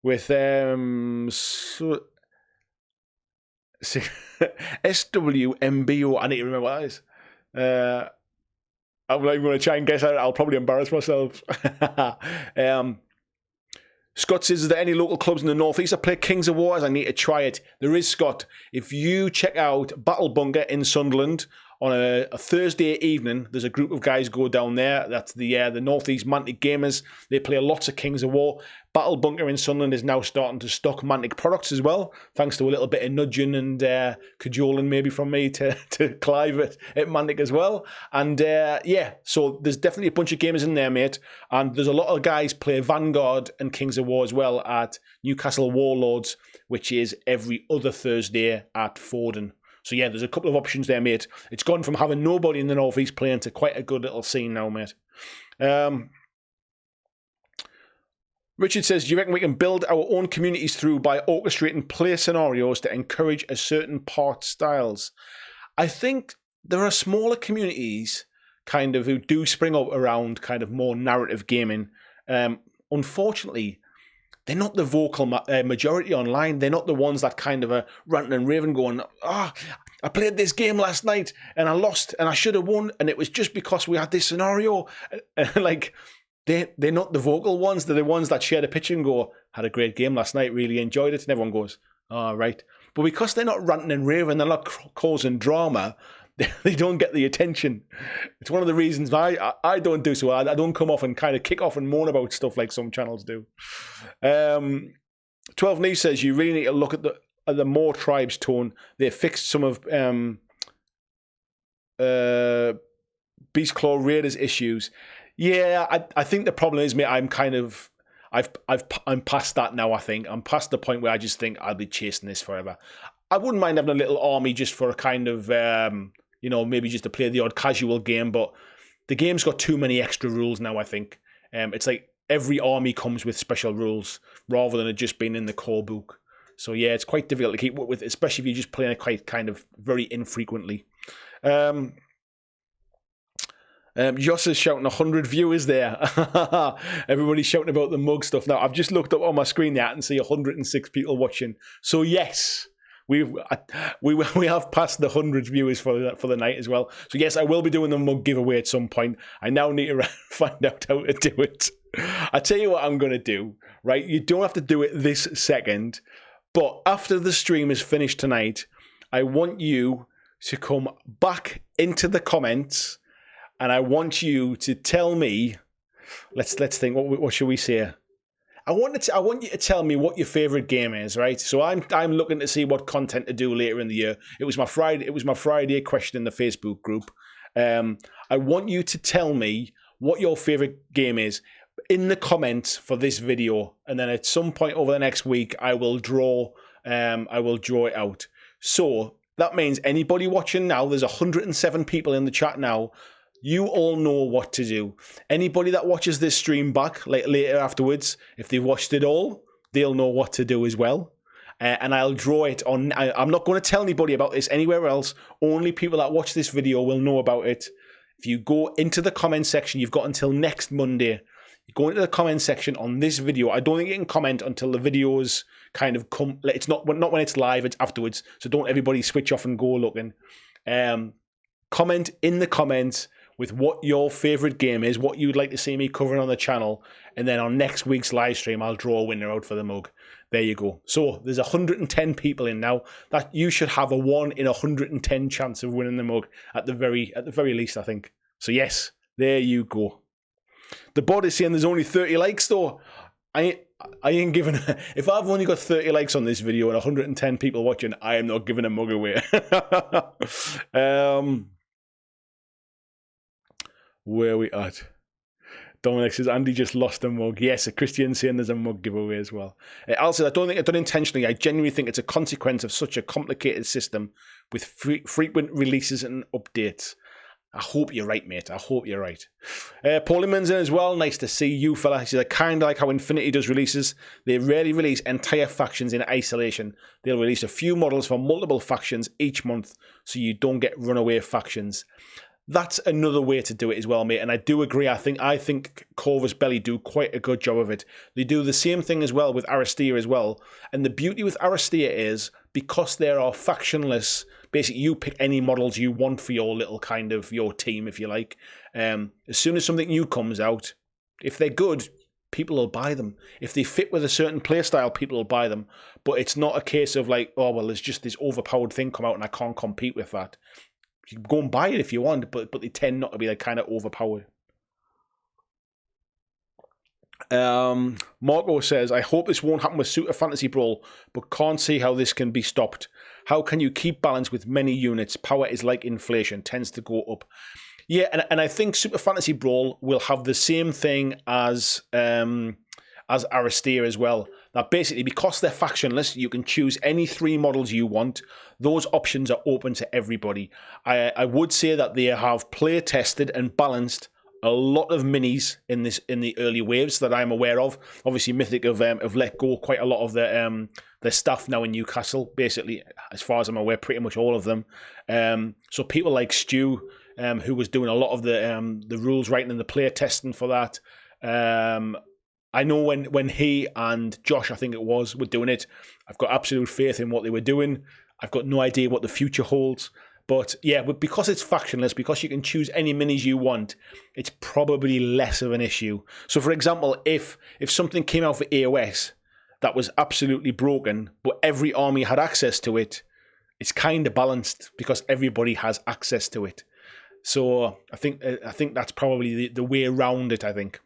with SWMBO. I need to remember what that is. I'm not even going to try and guess it. I'll probably embarrass myself. Scott says, is there any local clubs in the northeast that play Kings of War? I need to try it. There is, Scott. If you check out Battle Bunker in Sunderland on a Thursday evening, there's a group of guys go down there. That's the Northeast Mantic Gamers. They play lots of Kings of War. Battle Bunker in Sunderland is now starting to stock Mantic products as well, thanks to a little bit of nudging and cajoling maybe from me to Clive at Mantic as well. And so there's definitely a bunch of gamers in there, mate. And there's a lot of guys play Vanguard and Kings of War as well at Newcastle Warlords, which is every other Thursday at Forden. So yeah, there's a couple of options there, mate. It's gone from having nobody in the northeast playing to quite a good little scene now, mate. Richard says, do you reckon we can build our own communities through by orchestrating play scenarios to encourage a certain part styles? I think there are smaller communities kind of who do spring up around kind of more narrative gaming. Unfortunately, they're not the vocal majority online. They're not the ones that kind of are ranting and raving going, I played this game last night and I lost and I should have won and it was just because we had this scenario. Like, they're not the vocal ones. They're the ones that share the pitch and go, had a great game last night, really enjoyed it. And everyone goes, all right. But because they're not ranting and raving, they're not causing drama, they don't get the attention. It's one of the reasons I don't do so. I don't come off and kind of kick off and moan about stuff like some channels do. 12 Knee says, you really need to look at the more tribes tone. They fixed some of Beastclaw Raiders issues. Yeah, I think the problem is, mate, I'm past that now, I think. I'm past the point where I just think I'll be chasing this forever. I wouldn't mind having a little army just for a kind of, maybe just to play the odd casual game, but the game's got too many extra rules now, I think. It's like every army comes with special rules rather than it just being in the core book. So yeah, it's quite difficult to keep up with, especially if you're just playing it quite kind of very infrequently. Joss is shouting 100 viewers there. Everybody's shouting about the mug stuff. Now, I've just looked up on my screen there and see 106 people watching. So yes, we have passed the 100 viewers for the night as well. So yes, I will be doing the mug giveaway at some point. I now need to find out how to do it. I tell you what I'm going to do, right? You don't have to do it this second, but after the stream is finished tonight, I want you to come back into the comments. And I want you to tell me, let's think, what should we say? I want you to tell me what your favorite game is, right? So I'm looking to see what content to do later in the year. It was my Friday question in the Facebook group. I want you to tell me what your favorite game is in the comments for this video, and then at some point over the next week, I will draw it out. So that means anybody watching now, there's 107 people in the chat now. You all know what to do. Anybody that watches this stream back later afterwards, if they've watched it all, they'll know what to do as well. And I'll draw it on. I'm not going to tell anybody about this anywhere else. Only people that watch this video will know about it. If you go into the comment section, you've got until next Monday go into the comment section on this video. I don't think you can comment until the videos kind of come. It's not when it's live, it's afterwards. So don't everybody switch off and go looking. Comment in the comments with what your favourite game is, what you'd like to see me covering on the channel, and then on next week's live stream, I'll draw a winner out for the mug. There you go. So there's 110 people in now. That you should have a 1 in 110 chance of winning the mug at the very least, I think. So yes, there you go. The bot is saying there's only 30 likes though. I ain't giving. If I've only got 30 likes on this video and 110 people watching, I am not giving a mug away. Where are we at? Dominic says, Andy just lost a mug. Yes, a Christian saying there's a mug giveaway as well. Also, I don't think it's done intentionally. I genuinely think it's a consequence of such a complicated system with frequent releases and updates. I hope you're right, mate. I hope you're right. Pauliman's in as well. Nice to see you, fella. He says, I kind of like how Infinity does releases. They rarely release entire factions in isolation. They'll release a few models for multiple factions each month so you don't get runaway factions. That's another way to do it as well, mate. And I do agree. I think Corvus Belli do quite a good job of it. They do the same thing as well with Aristea as well. And the beauty with Aristea is because there are factionless, basically you pick any models you want for your little kind of your team, if you like. As soon as something new comes out, if they're good, people will buy them. If they fit with a certain playstyle, people will buy them. But it's not a case of like, oh, well, there's just this overpowered thing come out and I can't compete with that. You can go and buy it if you want, but they tend not to be like kind of overpowered. Marco says, I hope this won't happen with Suit of Fantasy Brawl, but can't see how this can be stopped. How can you keep balance with many units? Power is like inflation, tends to go up. Yeah, and I think Super Fantasy Brawl will have the same thing as Aristea as well. That basically, because they're factionless, you can choose any 3 models you want. Those options are open to everybody. I would say that they have play tested and balanced a lot of minis in the early waves that I'm aware of. Obviously, Mythic have let go quite a lot of their staff now in Newcastle. Basically, as far as I'm aware, pretty much all of them. So people like Stu, who was doing a lot of the rules writing and the play testing for that. I know when he and Josh, I think it was, were doing it, I've got absolute faith in what they were doing. I've got no idea what the future holds. But yeah, but because it's factionless, because you can choose any minis you want, it's probably less of an issue. So for example, if something came out for AOS that was absolutely broken, but every army had access to it, it's kind of balanced because everybody has access to it. So I think that's probably the way around it, I think.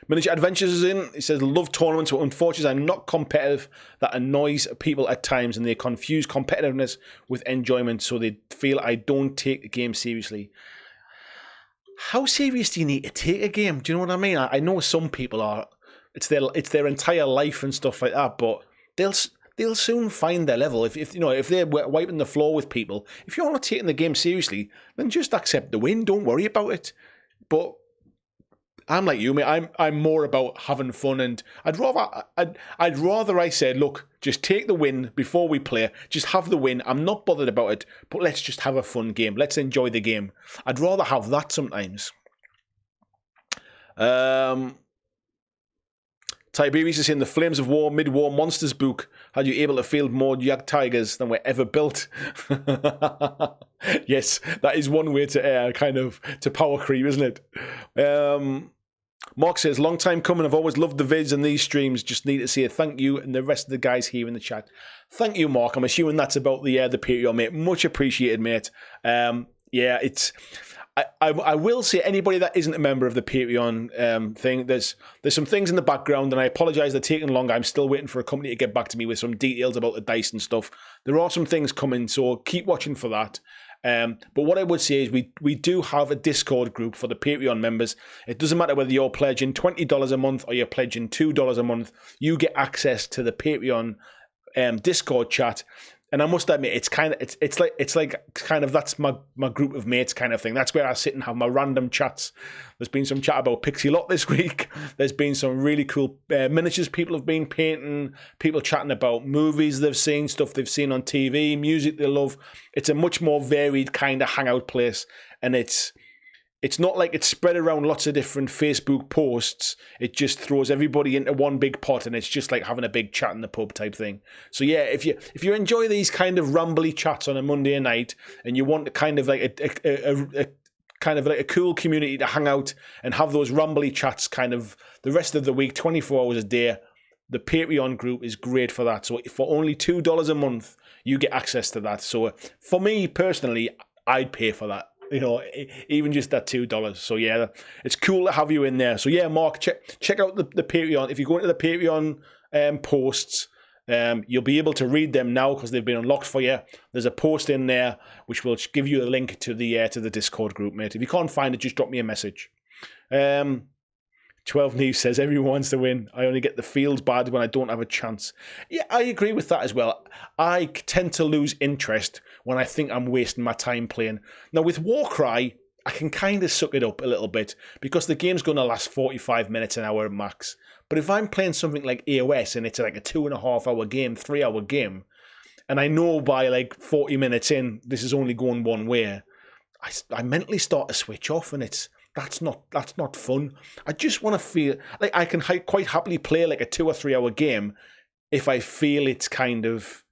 Miniature Adventures is in. It says, love tournaments, but unfortunately I'm not competitive. That annoys people at times and they confuse competitiveness with enjoyment, so they feel I don't take the game seriously. How serious do you need to take a game? Do you know what I mean? I know some people are. It's their entire life and stuff like that, but they'll soon find their level. If they're wiping the floor with people, if you're not taking the game seriously, then just accept the win. Don't worry about it. But I'm like you, mate. I'm more about having fun, and I'd rather I said, look, just take the win before we play. Just have the win. I'm not bothered about it, but let's just have a fun game. Let's enjoy the game. I'd rather have that sometimes. Tiberius is saying the Flames of War Mid-War Monsters book had you able to field more Jagd Tigers than were ever built. Yes, that is one way to kind of to power creep, isn't it? Mark says, long time coming. I've always loved the vids and these streams. Just need to say thank you and the rest of the guys here in the chat. Thank you, Mark. I'm assuming that's about the Patreon, mate. Much appreciated, mate. Yeah, it's. I will say anybody that isn't a member of the Patreon thing, there's some things in the background, and I apologise they're taking long. I'm still waiting for a company to get back to me with some details about the dice and stuff. There are some things coming, so keep watching for that. But what I would say is we do have a Discord group for the Patreon members. It doesn't matter whether you're pledging $20 a month or you're pledging $2 a month. You get access to the Patreon Discord chat. And I must admit, it's like that's my group of mates kind of thing. That's where I sit and have my random chats. There's been some chat about Pixie Lot this week. There's been some really cool miniatures people have been painting. People chatting about movies they've seen, stuff they've seen on TV, music they love. It's a much more varied kind of hangout place, and it's it's not like it's spread around lots of different Facebook posts. It just throws everybody into one big pot, and it's just like having a big chat in the pub type thing. So yeah, if you enjoy these kind of rambly chats on a Monday night, and you want kind of like a kind of like a cool community to hang out and have those rambly chats kind of the rest of the week, 24 hours a day, the Patreon group is great for that. So for only $2 a month, you get access to that. So for me personally, I'd pay for that. You know, even just that $2. So yeah, it's cool to have you in there. So yeah, Mark, check out the Patreon. If you go into the Patreon posts, you'll be able to read them now because they've been unlocked for you. There's a post in there which will give you a link to the Discord group, mate. If you can't find it, just drop me a message. 12 Neve says, everyone wants to win. I only get the feels bad when I don't have a chance. Yeah, I agree with that as well. I tend to lose interest when I think I'm wasting my time playing. Now, with Warcry, I can kind of suck it up a little bit because the game's going to last 45 minutes, an hour max. But if I'm playing something like AOS and it's like a 2.5 hour game, 3 hour game, and I know by like 40 minutes in, this is only going one way, I mentally start to switch off, and that's not fun. I just want to feel like I can quite happily play like a 2 or 3 hour game if I feel it's kind of,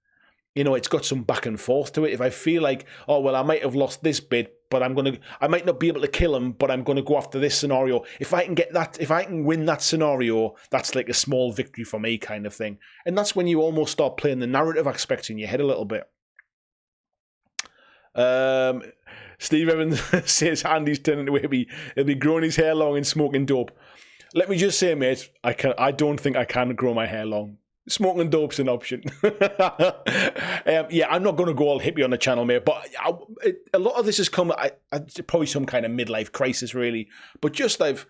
you know, it's got some back and forth to it. If I feel like, oh well, I might have lost this bit, but I might not be able to kill him, but I'm gonna go after this scenario. If I can win that scenario, that's like a small victory for me, kind of thing. And that's when you almost start playing the narrative aspects in your head a little bit. Steve Evans says Andy's turning to hippie. He'll be growing his hair long and smoking dope. Let me just say, mate, I don't think I can grow my hair long. Smoking dope's an option. Yeah, I'm not going to go all hippie on the channel, mate. But a lot of this has come. Probably some kind of midlife crisis, really. But just I've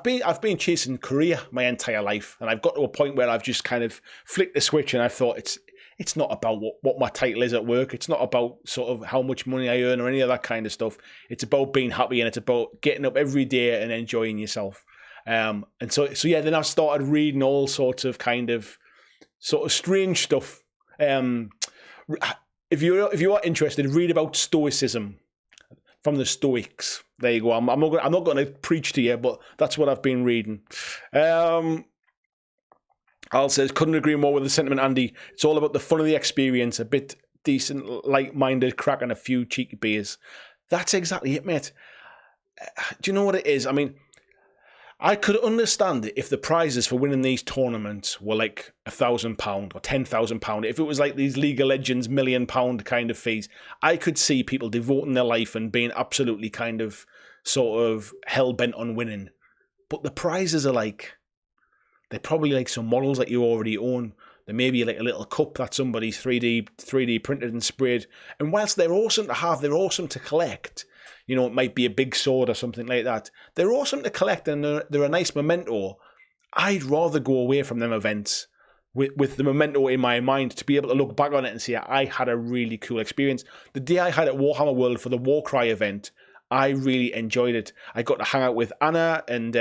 been chasing career my entire life, and I've got to a point where I've just kind of flicked the switch, and I thought it's not about what my title is at work. It's not about sort of how much money I earn or any of that kind of stuff. It's about being happy, and it's about getting up every day and enjoying yourself. And so yeah, then I've started reading all sorts of kind of sort of strange stuff. If you are interested, read about Stoicism from the Stoics. There you go. I'm not going to preach to you, but that's what I've been reading. Al says, couldn't agree more with the sentiment, Andy. It's all about the fun of the experience, a bit decent, like-minded crack, and a few cheeky beers. That's exactly it, mate. Do you know what it is? I mean, I could understand it if the prizes for winning these tournaments were like £1,000 or £10,000. If it was like these League of Legends £1 million kind of fees, I could see people devoting their life and being absolutely kind of sort of hell-bent on winning. But the prizes are like, they're probably like some models that you already own. There may be like a little cup that somebody's 3D printed and sprayed. And whilst they're awesome to have, they're awesome to collect. You know, it might be a big sword or something like that. They're awesome to collect, and they're a nice memento. I'd rather go away from them events with the memento in my mind to be able to look back on it and say, I had a really cool experience. The day I had at Warhammer World for the Warcry event, I really enjoyed it. I got to hang out with Anna and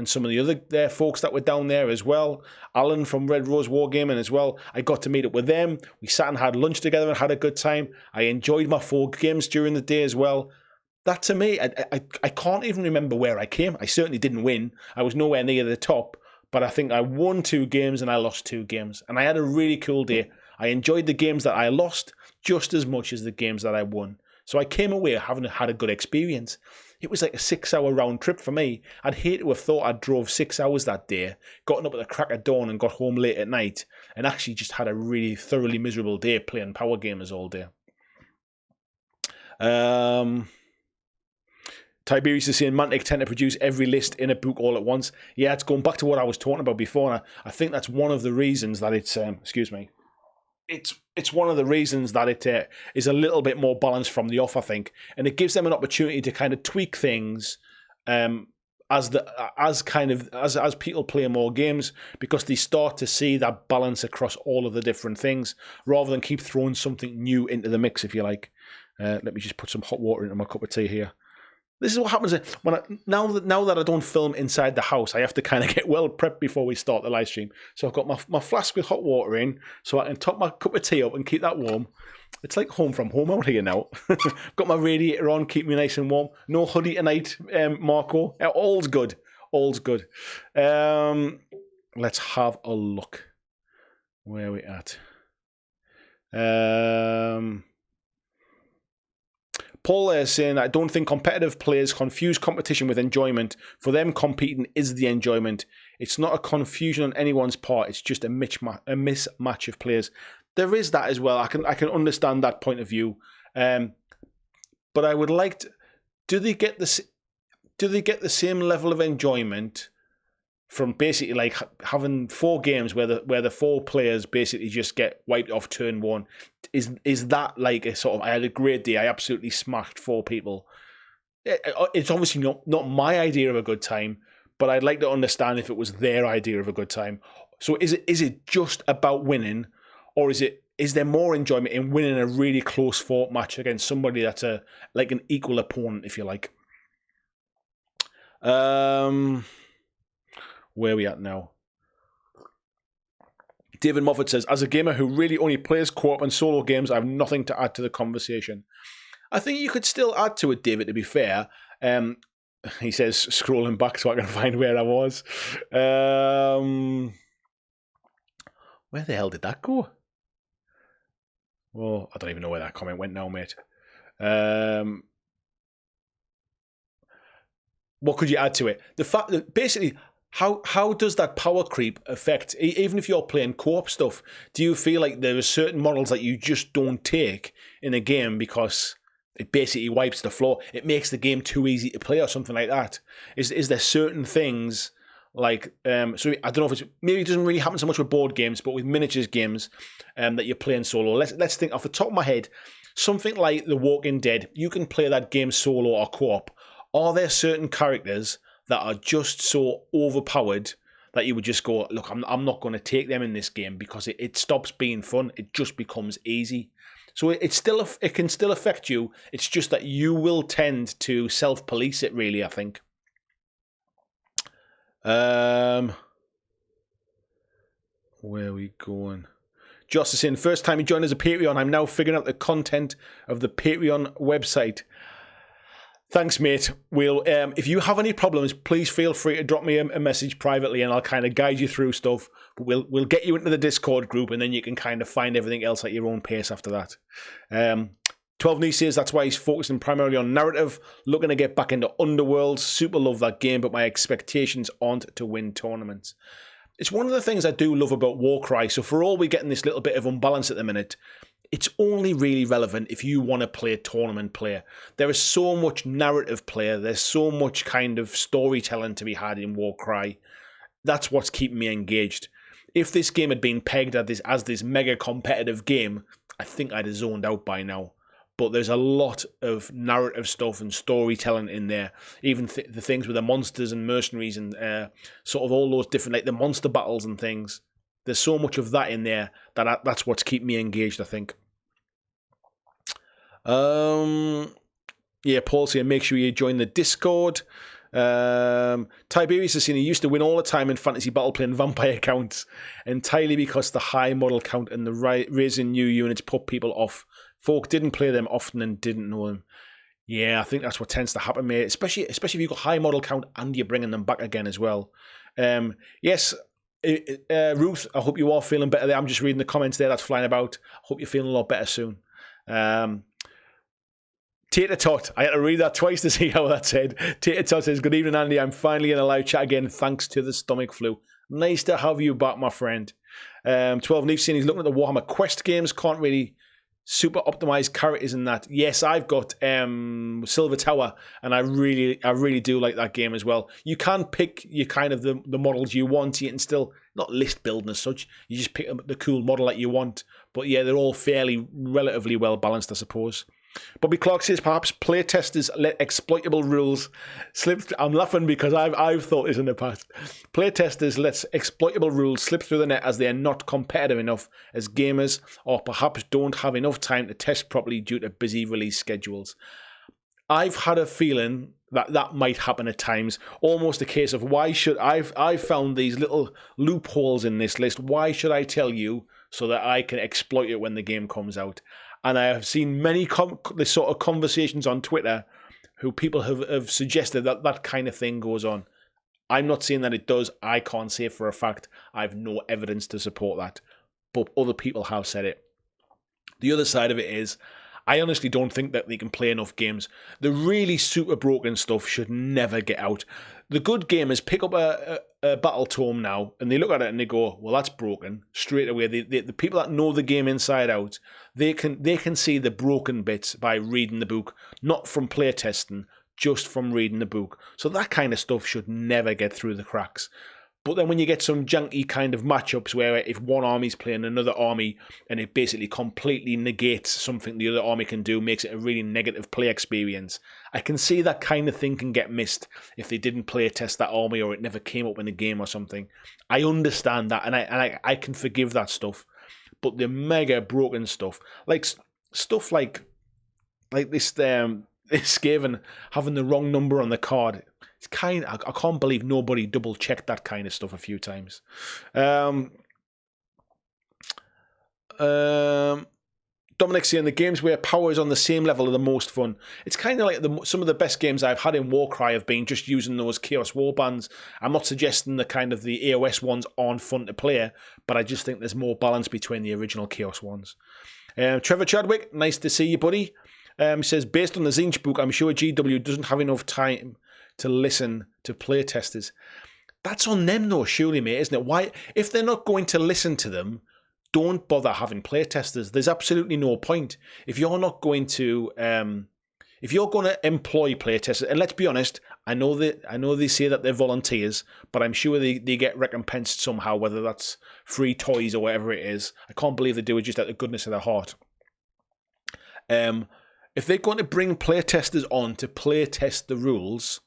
some of the other folks that were down there as well. Alan from Red Rose Wargaming as well. I got to meet up with them. We sat and had lunch together and had a good time. I enjoyed my 4 games during the day as well. That to me, I can't even remember where I came. I certainly didn't win. I was nowhere near the top. But I think I won 2 games and I lost 2 games. And I had a really cool day. I enjoyed the games that I lost just as much as the games that I won. So I came away having had a good experience. It was like a 6-hour round trip for me. I'd hate to have thought I drove 6 hours that day, gotten up at the crack of dawn and got home late at night, and actually just had a really thoroughly miserable day playing power gamers all day. Tiberius is saying Mantic tend to produce every list in a book all at once. Yeah, it's going back to what I was talking about before. And I think that's one of the reasons that it's, it's one of the reasons that it is a little bit more balanced from the off, I think. And it gives them an opportunity to kind of tweak things as people play more games, because they start to see that balance across all of the different things, rather than keep throwing something new into the mix, if you like. Let me just put some hot water into my cup of tea here. This is what happens when now that I don't film inside the house, I have to kind of get well prepped before we start the live stream. So I've got my flask with hot water in, so I can top my cup of tea up and keep that warm. It's like home from home out here now. Got my radiator on, keep me nice and warm. No hoodie tonight, Marco. All's good. All's good. Let's have a look. Where are we at? Paul is saying, I don't think competitive players confuse competition with enjoyment. For them, competing is the enjoyment. It's not a confusion on anyone's part. It's just a mismatch of players. There is that as well. I can understand that point of view. But I would like to... Do they get the same level of enjoyment from basically like having 4 games where the 4 players basically just get wiped off turn 1? Is that like a sort of, I had a great day, I absolutely smashed 4 people? It's obviously not my idea of a good time, but I'd like to understand if it was their idea of a good time. So is it just about winning, or is there more enjoyment in winning a really close fought match against somebody that's like an equal opponent, if you like? Where are we at now? David Moffat says, as a gamer who really only plays co-op and solo games, I have nothing to add to the conversation. I think you could still add to it, David, to be fair. He says, scrolling back so I can find where I was. Where the hell did that go? Oh, I don't even know where that comment went now, mate. What could you add to it? The fact that basically... How does that power creep affect, even if you're playing co-op stuff, do you feel like there are certain models that you just don't take in a game because it basically wipes the floor? It makes the game too easy to play or something like that? Is there certain things like, so I don't know if it's, maybe it doesn't really happen so much with board games, but with miniatures games that you're playing solo. Let's think off the top of my head, something like The Walking Dead, you can play that game solo or co-op. Are there certain characters that are just so overpowered that you would just go, look, I'm not going to take them in this game because it stops being fun. It just becomes easy. So it can still affect you. It's just that you will tend to self-police it, really, I think. Where are we going? Joss is saying, first time you joined as a Patreon, I'm now figuring out the content of the Patreon website. Thanks, mate. We'll if you have any problems, please feel free to drop me a message privately, and I'll kind of guide you through stuff. But we'll get you into the Discord group, and then you can kind of find everything else at your own pace after that. 12 Knee says that's why he's focusing primarily on narrative, looking to get back into Underworld. Super love that game, but my expectations aren't to win tournaments. It's one of the things I do love about Warcry. So for all we're getting this little bit of unbalance at the minute, it's only really relevant if you want to play tournament player. There is so much narrative player. There's so much kind of storytelling to be had in Warcry. That's what's keeping me engaged. If this game had been pegged as this mega competitive game, I think I'd have zoned out by now. But there's a lot of narrative stuff and storytelling in there. Even the things with the monsters and mercenaries and sort of all those different, like the monster battles and things. There's so much of that in there that's what's keeping me engaged, I think. Yeah, Paul's saying make sure you join the Discord. Tiberius is saying he used to win all the time in fantasy battle playing vampire counts entirely because the high model count and the raising new units put people off. Folk didn't play them often and didn't know them. Yeah, I think that's what tends to happen, mate. Especially if you've got high model count and you're bringing them back again as well. Yes. Ruth, I hope you are feeling better there. I'm just reading the comments there that's flying about. I hope you're feeling a lot better soon. Tater Tot, I had to read that twice to see how that said. Tater Tot says, good evening, Andy. I'm finally in a live chat again thanks to the stomach flu. Nice to have you back, my friend. 12 Neef saying he's looking at the Warhammer Quest games. Can't really super optimized characters in that. Yes, I've got Silver Tower, and I really do like that game as well. You can pick your kind of the models you want. You can still not list building as such. You just pick the cool model that you want. But yeah, they're all relatively well balanced, I suppose. Bobby Clark says perhaps playtesters let exploitable rules slip. I'm laughing because I've thought this in the past. Playtesters let exploitable rules slip through the net as they are not competitive enough as gamers, or perhaps don't have enough time to test properly due to busy release schedules. I've had a feeling That might happen at times. Almost a case of why should I've found these little loopholes in this list. Why should I tell you so that I can exploit it when the game comes out? And I have seen many this sort of conversations on Twitter who people have suggested that kind of thing goes on. I'm not saying that it does. I can't say for a fact. I have no evidence to support that. But other people have said it. The other side of it is, I honestly don't think that they can play enough games. The really super broken stuff should never get out. The good gamers pick up a battle tome now and they look at it and they go, well, that's broken. Straight away, the people that know the game inside out, they can see the broken bits by reading the book, not from playtesting, just from reading the book. So that kind of stuff should never get through the cracks. But then when you get some janky kind of matchups where if one army's playing another army and it basically completely negates something the other army can do, makes it a really negative play experience, I can see that kind of thing can get missed if they didn't play test that army or it never came up in the game or something. I understand that and I can forgive that stuff. But the mega broken stuff, like stuff like this Skaven having the wrong number on the card, it's I can't believe nobody double checked that kind of stuff a few times. Dominic's saying the games where power is on the same level are the most fun. It's kind of like some of the best games I've had in Warcry have been just using those Chaos Warbands. I'm not suggesting the AOS ones aren't fun to play, but I just think there's more balance between the original Chaos ones. Trevor Chadwick, nice to see you, buddy. Says, based on the Zinch book, I'm sure GW doesn't have enough time to listen to playtesters. That's on them though, surely, mate, isn't it? Why, if they're not going to listen to them, don't bother having playtesters. There's absolutely no point. If you're not going to, if you're going to employ playtesters, and let's be honest, I know they say that they're volunteers, but I'm sure they get recompensed somehow, whether that's free toys or whatever it is. I can't believe they do it just out of the goodness of their heart. If they're going to bring playtesters on to playtest the rules,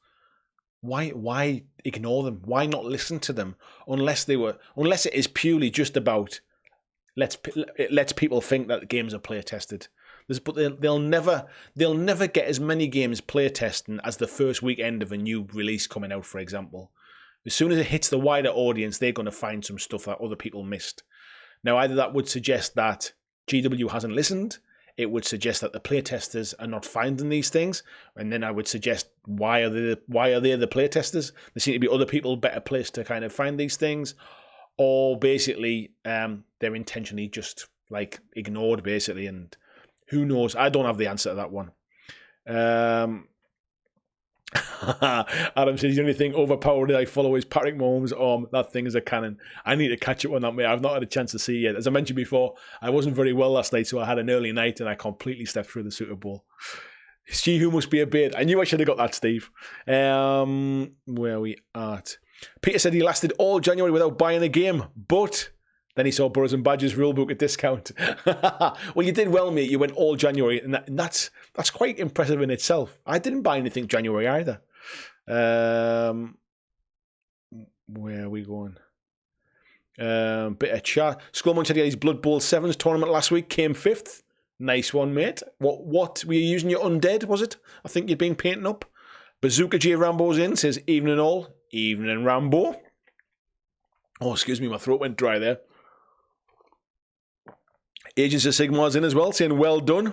why ignore them? Why not listen to them? Unless it is purely just about it lets people think that the games are playtested. But they'll never get as many games playtesting as the first weekend of a new release coming out, for example. As soon as it hits the wider audience, they're going to find some stuff that other people missed. Now, either that would suggest that GW hasn't listened, it would suggest that the playtesters are not finding these things, and then I would suggest why are they the playtesters? There seem to be other people better placed to kind of find these things, or basically they're intentionally just like ignored, basically, and who knows? I don't have the answer to that one. Adam says the only thing overpowered that I follow is Patrick Mahomes' arm. That thing is a cannon. I need to catch up on that, mate. I've not had a chance to see it yet. As I mentioned before, I wasn't very well last night, so I had an early night and I completely stepped through the Super Bowl. She who must be a bait. I knew I should have got that, Steve. Where are we at? Peter said he lasted all January without buying a game, but then he saw Burrows and Badgers rulebook at discount. Well, you did well, mate. You went all January, and that's quite impressive in itself. I didn't buy anything January either. Where are we going? Bit of chat. Skullman said he had his Blood Bowl 7s tournament last week, came 5th. Nice one, mate. What were you using your undead, was it? I think you'd been painting up. Bazooka J Rambo's in, says evening all. Evening, Rambo. Oh, excuse me, my throat went dry there. Age of Sigmar's in as well, saying well done.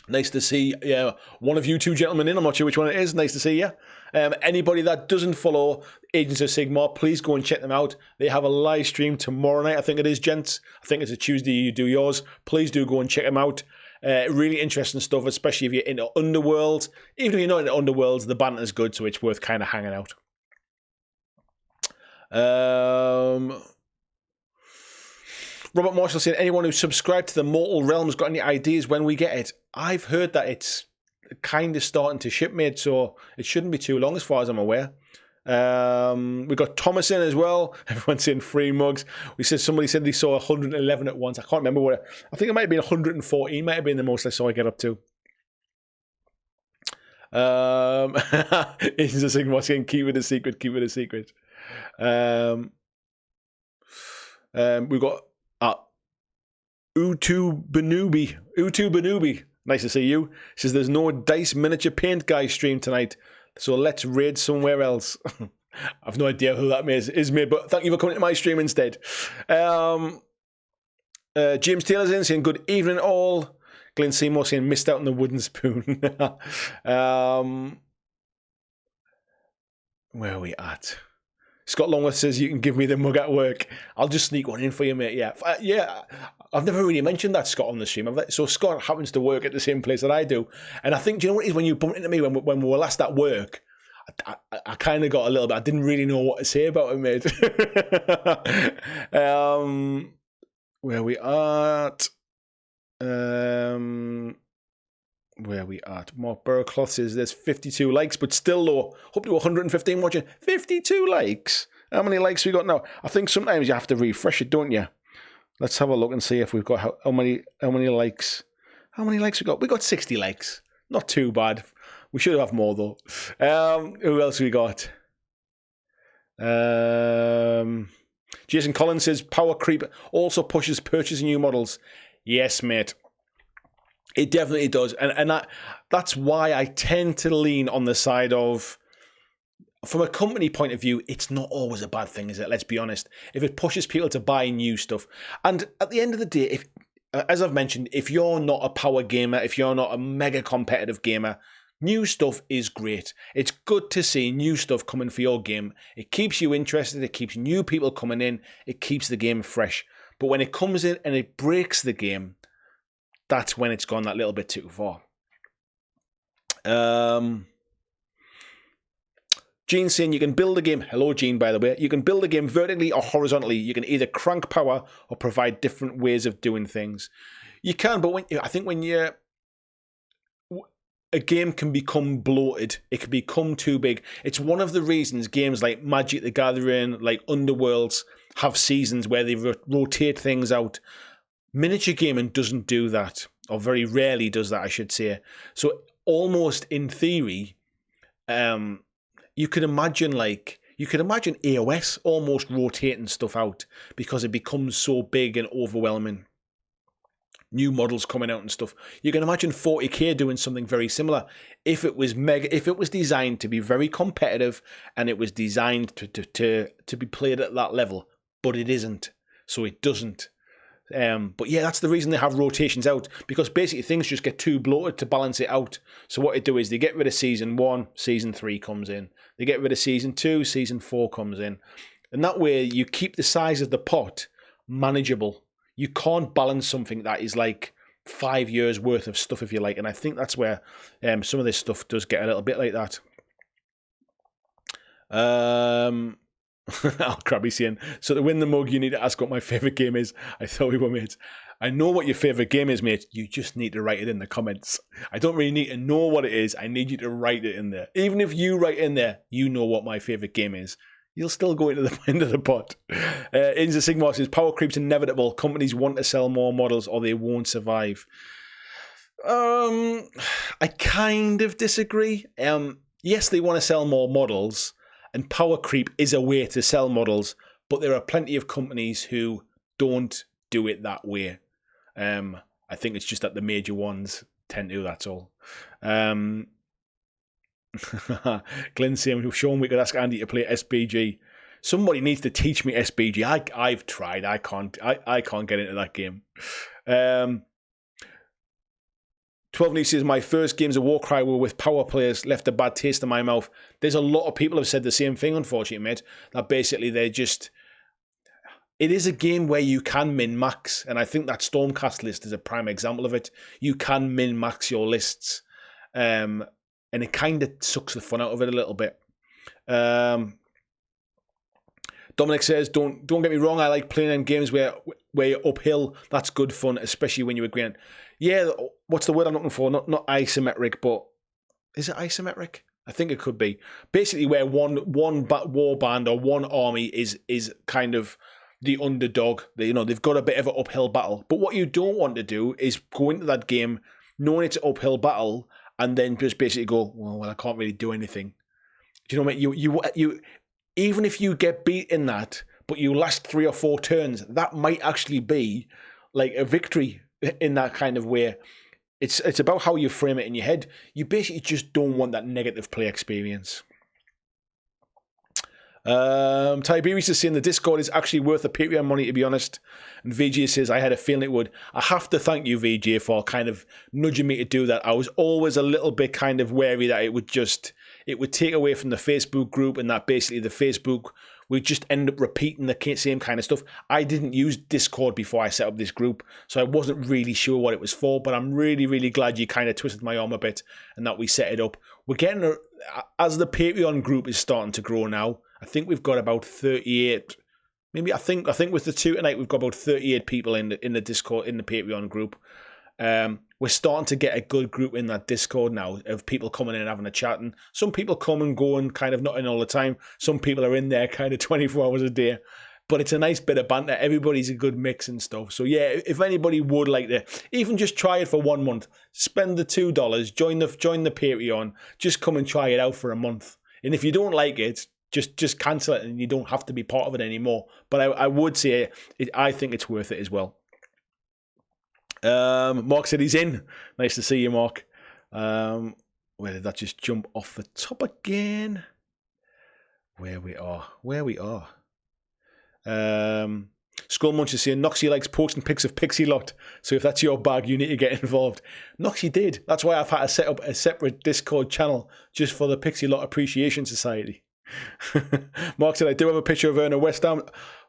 Nice to see one of you two gentlemen in. I'm not sure which one it is. Nice to see you. Anybody that doesn't follow Agents of Sigmar, please go and check them out. They have a live stream tomorrow night, I think it is, gents. I think it's a Tuesday you do yours. Please do go and check them out. Really interesting stuff, especially if you're into Underworld. Even if you're not into Underworlds, the banter's good, so it's worth kind of hanging out. Robert Marshall saying, anyone who subscribed to the Mortal Realms got any ideas when we get it? I've heard that it's kind of starting to ship, mate, so it shouldn't be too long as far as I'm aware. We got Thomas in as well. Everyone's saying free mugs. Somebody said they saw 111 at once. I can't remember what. I think it might have been 114. Might have been the most I saw I get up to. It's a Sigma saying, keep it a secret, keep it a secret. We've got Utu Banubi. Nice to see you. Says there's no Dice Miniature Paint Guy stream tonight, so let's raid somewhere else. I've no idea who that is, mate, but thank you for coming to my stream instead. James Taylor's in saying good evening all. Glenn Seymour saying missed out on the wooden spoon. Where are we at? Scott Longworth says you can give me the mug at work. I'll just sneak one in for you, mate. Yeah. I've never really mentioned that, Scott, on the stream. So Scott happens to work at the same place that I do. And I think, do you know what it is? When you bumped into me when we were last at work, I kind of got a little bit, I didn't really know what to say about him, mate. Where we at? Where we at? Mark Burrowcloth says there's 52 likes, but still low. Hope to 115 watching. 52 likes. How many likes we got now? I think sometimes you have to refresh it, don't you? Let's have a look and see if we've got how many likes. How many likes we got? We got 60 likes. Not too bad. We should have more though. Who else we got? Jason Collins says power creep also pushes purchasing new models. Yes, mate. It definitely does. And that's why I tend to lean on the side of, from a company point of view, it's not always a bad thing, is it? Let's be honest. If it pushes people to buy new stuff. And at the end of the day, if, as I've mentioned, if you're not a power gamer, if you're not a mega competitive gamer, new stuff is great. It's good to see new stuff coming for your game. It keeps you interested. It keeps new people coming in. It keeps the game fresh. But when it comes in and it breaks the game, that's when it's gone that little bit too far. Gene saying you can build a game. Hello, Gene, by the way. You can build a game vertically or horizontally. You can either crank power or provide different ways of doing things. You can, but I think when you're... a game can become bloated. It can become too big. It's one of the reasons games like Magic the Gathering, like Underworlds, have seasons where they rotate things out. Miniature gaming doesn't do that, or very rarely does that, I should say. So almost in theory, you could imagine AOS almost rotating stuff out because it becomes so big and overwhelming. New models coming out and stuff. You can imagine 40k doing something very similar if it was designed to be very competitive and it was designed to be played at that level, but it isn't, so it doesn't. But yeah, that's the reason they have rotations out, because basically things just get too bloated to balance it out. So what they do is they get rid of season 1, season 3 comes in. They get rid of season 2, season 4 comes in, and that way you keep the size of the pot manageable. You can't balance something that is like 5 years worth of stuff, if you like. And I think that's where some of this stuff does get a little bit like that. Crabby saying, so to win the mug, you need to ask what my favourite game is. I thought we were mates. I know what your favourite game is, mate. You just need to write it in the comments. I don't really need to know what it is. I need you to write it in there. Even if you write in there, you know what my favourite game is, you'll still go into the end of the pot. Age of Sigmar says, power creep's inevitable. Companies want to sell more models or they won't survive. I kind of disagree. Yes, they want to sell more models, and power creep is a way to sell models, but there are plenty of companies who don't do it that way. I think it's just that the major ones tend to, that's all. Glenn saying, Sean, we could ask Andy to play SBG. Somebody needs to teach me SBG. I've tried. I can't get into that game. 12 Nice says, my first games of Warcry were with power players, left a bad taste in my mouth. There's a lot of people who have said the same thing, unfortunately, mate, that basically they're just... It is a game where you can min-max, and I think that Stormcast list is a prime example of it. You can min-max your lists, and it kind of sucks the fun out of it a little bit. Dominic says, don't get me wrong, I like playing in games where you're uphill. That's good fun, especially when you're agreeing. Yeah, what's the word I'm looking for? Not isometric, but is it isometric? I think it could be. Basically where one war band or one army is kind of the underdog. They've got a bit of an uphill battle. But what you don't want to do is go into that game knowing it's an uphill battle and then just basically go, well, I can't really do anything. Do you know what I mean? You even if you get beat in that, but you last 3 or 4 turns, that might actually be like a victory in that kind of way. it's about how you frame it in your head. You basically just don't want that negative play experience. Tiberius is saying the Discord is actually worth the Patreon money, to be honest. And VJ says, I had a feeling it would. I have to thank you, VJ, for kind of nudging me to do that. I was always a little bit kind of wary that it would take away from the Facebook group, and that basically the Facebook would just end up repeating the same kind of stuff. I didn't use Discord before I set up this group, so I wasn't really sure what it was for, but I'm really, really glad you kind of twisted my arm a bit and that we set it up. We're getting, as the Patreon group is starting to grow now, I think we've got about 38, maybe I think with the two tonight, we've got about 38 people in the Discord, in the Patreon group. We're starting to get a good group in that Discord now of people coming in and having a chat. And some people come and go and kind of not in all the time. Some people are in there kind of 24 hours a day. But it's a nice bit of banter. Everybody's a good mix and stuff. So yeah, if anybody would like to, even just try it for 1 month, spend the $2, join the Patreon, just come and try it out for a month. And if you don't like it, just cancel it and you don't have to be part of it anymore. But I would say I think it's worth it as well. Mark said he's in. Nice to see you, Mark. Where did that just jump off the top again? Where we are. Skullmunch is saying Noxie likes posting pics of Pixie Lot, so if that's your bag, you need to get involved. Noxie did. That's why I've had to set up a separate Discord channel just for the Pixie Lot Appreciation Society. Mark said I do have a picture of her in a West Ham.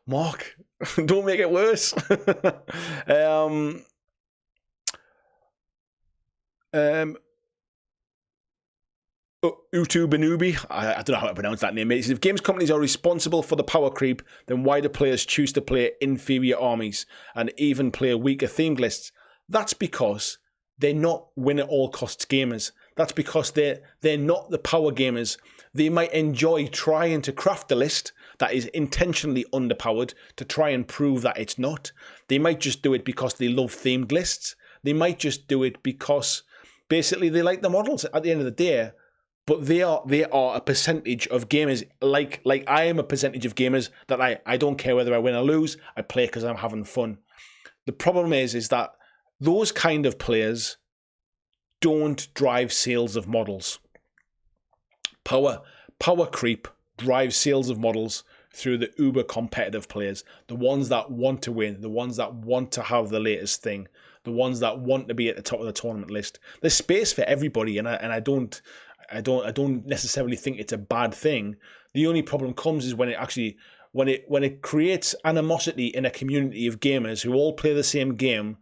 Mark, don't make it worse. Utu Benubi, I don't know how to pronounce that name. It says, if games companies are responsible for the power creep, then why do players choose to play inferior armies and even play weaker themed lists? That's because they're not win-at-all-costs gamers. That's because they're not the power gamers. They might enjoy trying to craft a list that is intentionally underpowered to try and prove that it's not. They might just do it because they love themed lists. They might just do it because basically they like the models at the end of the day. But they are a percentage of gamers, like I am a percentage of gamers that I don't care whether I win or lose. I play because I'm having fun. The problem is that those kind of players don't drive sales of models. Power creep drives sales of models through the uber competitive players, the ones that want to win, the ones that want to have the latest thing, the ones that want to be at the top of the tournament list. There's space for everybody, and I don't necessarily think it's a bad thing. The only problem comes is when it creates animosity in a community of gamers who all play the same game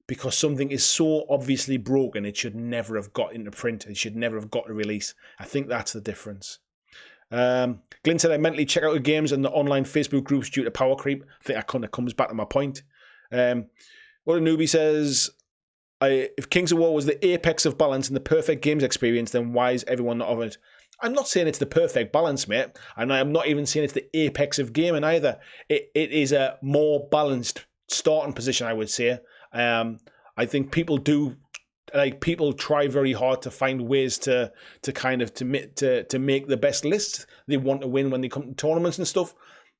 because something is so obviously broken it should never have got into print. It should never have got a release. I think that's the difference. Glyn said I mentally check out the games and the online Facebook groups due to power creep. I think that kind of comes back to my point. What a newbie says, if Kings of War was the apex of balance and the perfect games experience, then why is everyone not of it? I'm not saying it's the perfect balance, mate. And I'm not even saying it's the apex of gaming either. It is a more balanced starting position, I would say. I think people try very hard to find ways to make the best list they want to win when they come to tournaments and stuff.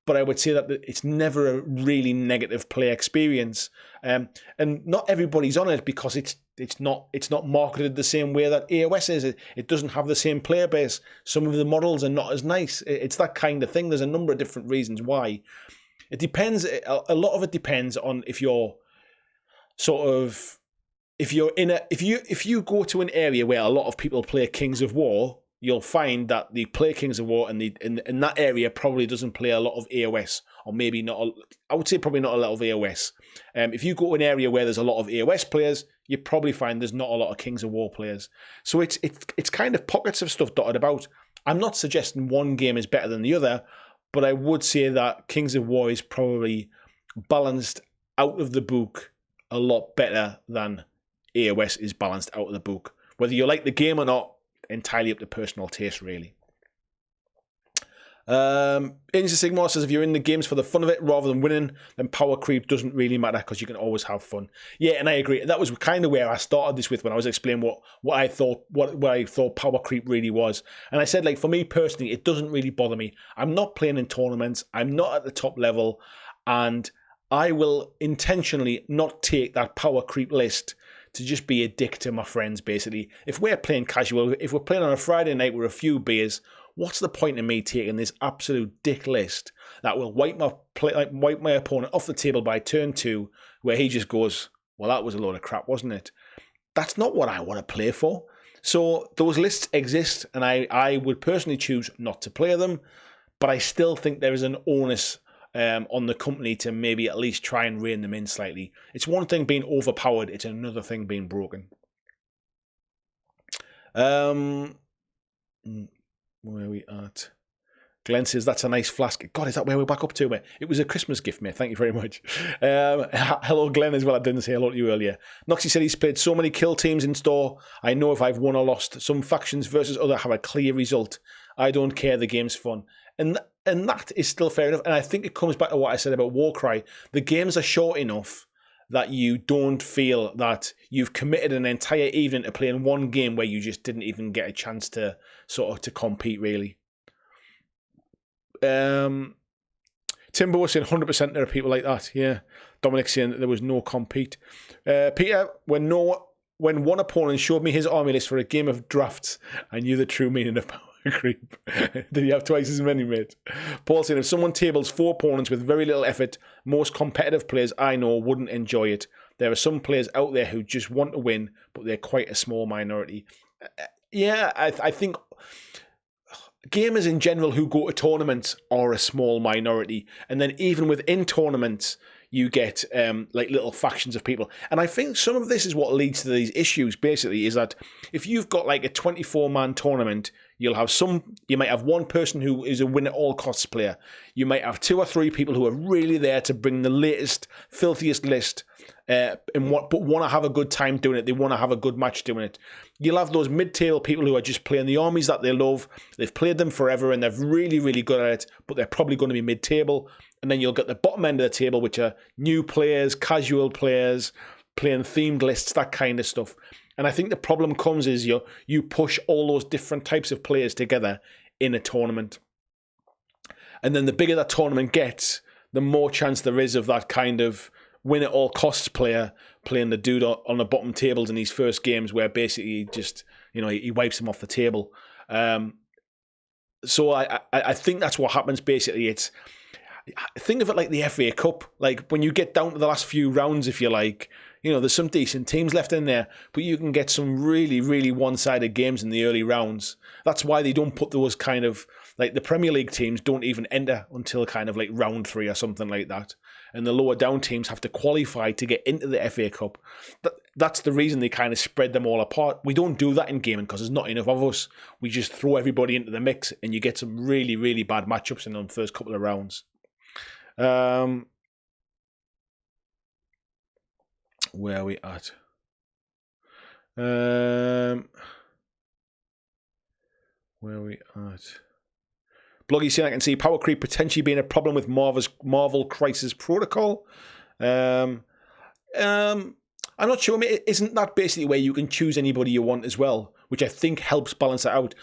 But I would say that it's never a really negative play experience, and not everybody's on it because it's not marketed the same way that AOS is. It doesn't have the same player base. Some of the models are not as nice. It's that kind of thing. There's a number of different reasons why. It depends. A lot of it depends on if you're if you go to an area where a lot of people play Kings of War, you'll find that they play Kings of War and in that area probably doesn't play a lot of AOS, or maybe not. I would say probably not a lot of AOS. If you go to an area where there's a lot of AOS players, you probably find there's not a lot of Kings of War players. So it's kind of pockets of stuff dotted about. I'm not suggesting one game is better than the other, but I would say that Kings of War is probably balanced out of the book a lot better than AOS is balanced out of the book. Whether you like the game or not, entirely up to personal taste, really. Age of Sigmar says if you're in the games for the fun of it rather than winning, then power creep doesn't really matter because you can always have fun. Yeah, and I agree. That was kind of where I started this with when I was explaining what I thought power creep really was. And I said, like, for me personally, it doesn't really bother me. I'm not playing in tournaments. I'm not at the top level, and I will intentionally not take that power creep list to just be a dick to my friends, basically. If we're playing casual, if we're playing on a Friday night with a few beers, what's the point of me taking this absolute dick list that will wipe my opponent off the table by turn 2, where he just goes, well, that was a load of crap, wasn't it? That's not what I want to play for. So those lists exist, and I would personally choose not to play them, but I still think there is an onus on the company to maybe at least try and rein them in slightly. It's one thing being overpowered, it's another thing being broken. Where are we at? Glenn says, that's a nice flask. God, is that where we're back up to, mate? It was a Christmas gift, mate. Thank you very much. Hello, Glenn, as well. I didn't say hello to you earlier. Noxie said he's played so many kill teams in store. I know if I've won or lost. Some factions versus other have a clear result. I don't care. The game's fun. And that is still fair enough. And I think it comes back to what I said about Warcry. The games are short enough that you don't feel that you've committed an entire evening to playing one game where you just didn't even get a chance to sort of to compete, really. Timbo was saying 100% there are people like that. Yeah. Dominic saying that there was no compete. Peter, when one opponent showed me his army list for a game of drafts, I knew the true meaning of power creep. Did he have twice as many, mate? Paul saying, if someone tables 4 opponents with very little effort, most competitive players I know wouldn't enjoy it. There are some players out there who just want to win, but they're quite a small minority. Yeah, I think gamers in general who go to tournaments are a small minority. And then even within tournaments, you get like little factions of people. And I think some of this is what leads to these issues, basically, is that if you've got like a 24-man tournament, you might have one person who is a win-at-all-costs player. You might have 2 or 3 people who are really there to bring the latest, filthiest list, but want to have a good time doing it. They want to have a good match doing it. You'll have those mid-table people who are just playing the armies that they love. They've played them forever and they're really, really good at it, but they're probably going to be mid-table. And then you'll get the bottom end of the table, which are new players, casual players, playing themed lists, that kind of stuff. And I think the problem comes is you push all those different types of players together in a tournament. And then the bigger that tournament gets, the more chance there is of that kind of win-at-all-costs player playing the dude on the bottom tables in his first games, where basically just, he wipes him off the table. So I think that's what happens, basically. Think of it like the FA Cup. Like when you get down to the last few rounds, if you like, there's some decent teams left in there, but you can get some really, really one-sided games in the early rounds. That's why they don't put those kind of, like the Premier League teams don't even enter until kind of like round 3 or something like that. And the lower down teams have to qualify to get into the FA Cup. That's the reason they kind of spread them all apart. We don't do that in gaming because there's not enough of us. We just throw everybody into the mix and you get some really, really bad matchups in the first couple of rounds. Where are we at? Where are we at? Bloggy saying I can see power creep potentially being a problem with Marvel Crisis Protocol. I'm not sure. I mean, isn't that basically where you can choose anybody you want as well, which I think helps balance it out?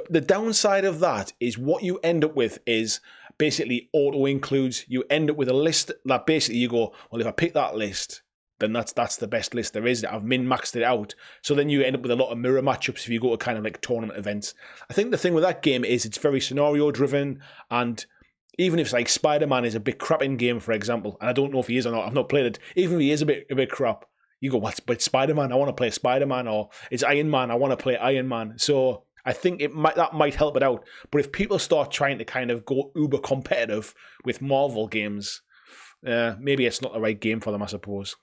The downside of that is what you end up with is basically auto-includes. You end up with a list that basically you go, well, if I pick that list, then that's the best list there is. I've min-maxed it out. So then you end up with a lot of mirror matchups if you go to kind of like tournament events. I think the thing with that game is it's very scenario-driven, and even if it's like Spider-Man is a bit crap in game, for example, and I don't know if he is or not, I've not played it, even if he is a bit crap, you go, but it's Spider-Man, I want to play Spider-Man, or it's Iron Man, I want to play Iron Man. So I think that might help it out. But if people start trying to kind of go uber competitive with Marvel games, maybe it's not the right game for them, I suppose.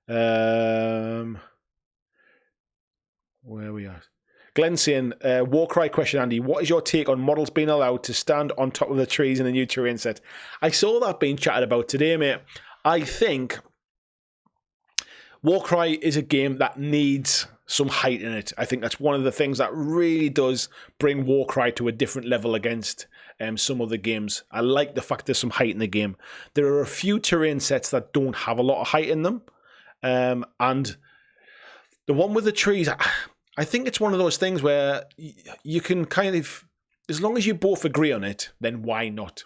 Where are we at? Glenn saying, Warcry question, Andy. What is your take on models being allowed to stand on top of the trees in the new terrain set? I saw that being chatted about today, mate. I think Warcry is a game that needs some height in it. I think that's one of the things that really does bring Warcry to a different level against some of the games. I like the fact there's some height in the game. There are a few terrain sets that don't have a lot of height in them. And the one with the trees, I think it's one of those things where you can kind of, as long as you both agree on it, then why not?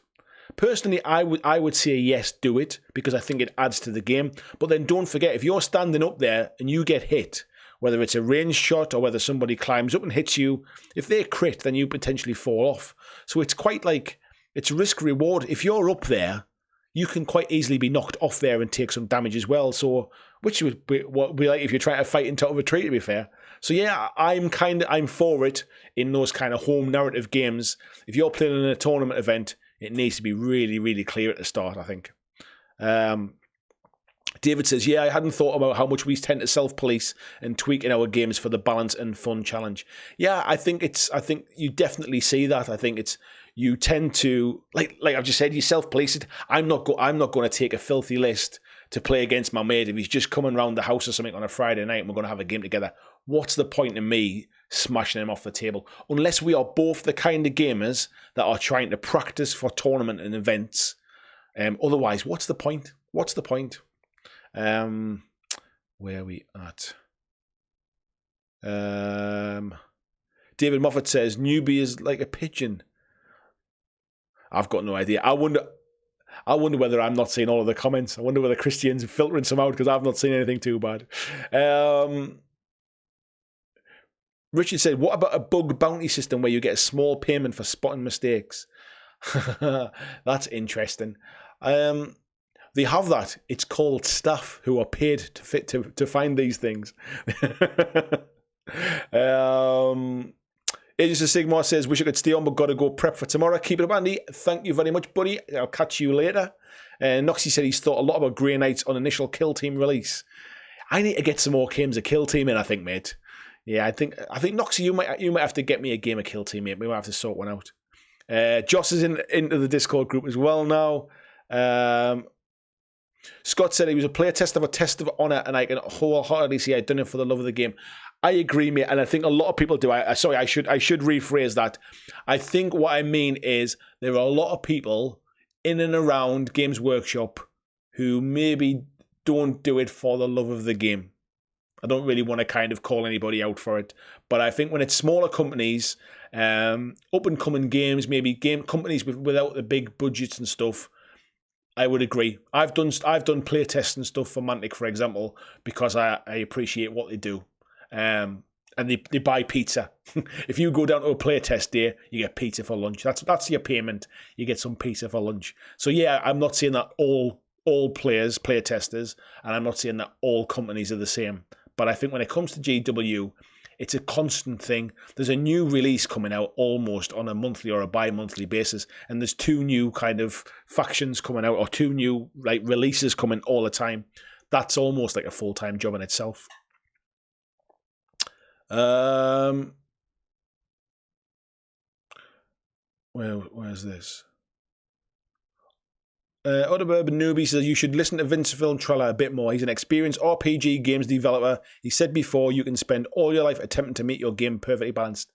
Personally, I would say yes, do it, because I think it adds to the game. But then don't forget, if you're standing up there and you get hit, whether it's a ranged shot or whether somebody climbs up and hits you, if they crit, then you potentially fall off. So it's quite like, it's risk reward. If you're up there, you can quite easily be knocked off there and take some damage as well. So, which would be what would be like if you're trying to fight in top of a tree, to be fair. So yeah, I'm for it in those kind of home narrative games. If you're playing in a tournament event, it needs to be really, really clear at the start, I think. David says, yeah, I hadn't thought about how much we tend to self-police and tweak in our games for the balance and fun challenge. Yeah, I think you definitely see that. I think you tend to, like I've just said, you self-police it. I'm not going to take a filthy list to play against my mate if he's just coming around the house or something on a Friday night and we're going to have a game together. What's the point in me smashing him off the table? Unless we are both the kind of gamers that are trying to practice for tournament and events. Otherwise, what's the point? What's the point? Where are we at? David Moffat says, newbie is like a pigeon. I've got no idea. I wonder whether I'm not seeing all of the comments. I wonder whether Christian's filtering some out because I've not seen anything too bad. Richard said, what about a bug bounty system where you get a small payment for spotting mistakes? That's interesting. They have that. It's called staff who are paid to find these things. Age of Sigmar says, wish I could stay on, but got to go prep for tomorrow. Keep it up, Andy. Thank you very much, buddy. I'll catch you later. Noxie said he's thought a lot about Grey Knights on initial Kill Team release. I need to get some more games of Kill Team in, I think, mate. Yeah, I think Noxie, you might have to get me a game of Kill Team, mate. We might have to sort one out. Joss is into the Discord group as well now. Scott said he was a player tester for Test of Honor, and I can wholeheartedly say I've done it for the love of the game. I agree, mate, and I think a lot of people do. I should rephrase that. I think what I mean is there are a lot of people in and around Games Workshop who maybe don't do it for the love of the game. I don't really want to kind of call anybody out for it, but I think when it's smaller companies, up-and-coming games, maybe game companies without the big budgets and stuff, I would agree. I've done play tests and stuff for Mantic, for example, because I appreciate what they do. And they buy pizza. If you go down to a play test day, you get pizza for lunch. That's your payment. You get some pizza for lunch. So yeah, I'm not saying that all players, play testers, and I'm not saying that all companies are the same. But I think when it comes to GW, it's a constant thing. There's a new release coming out almost on a monthly or a bi-monthly basis, and there's 2 new kind of factions coming out or 2 new like releases coming all the time. That's almost like a full-time job in itself. Where's this? Other Urban Newbie says you should listen to Vince Villantrella a bit more. He's an experienced RPG games developer. He said before you can spend all your life attempting to make your game perfectly balanced.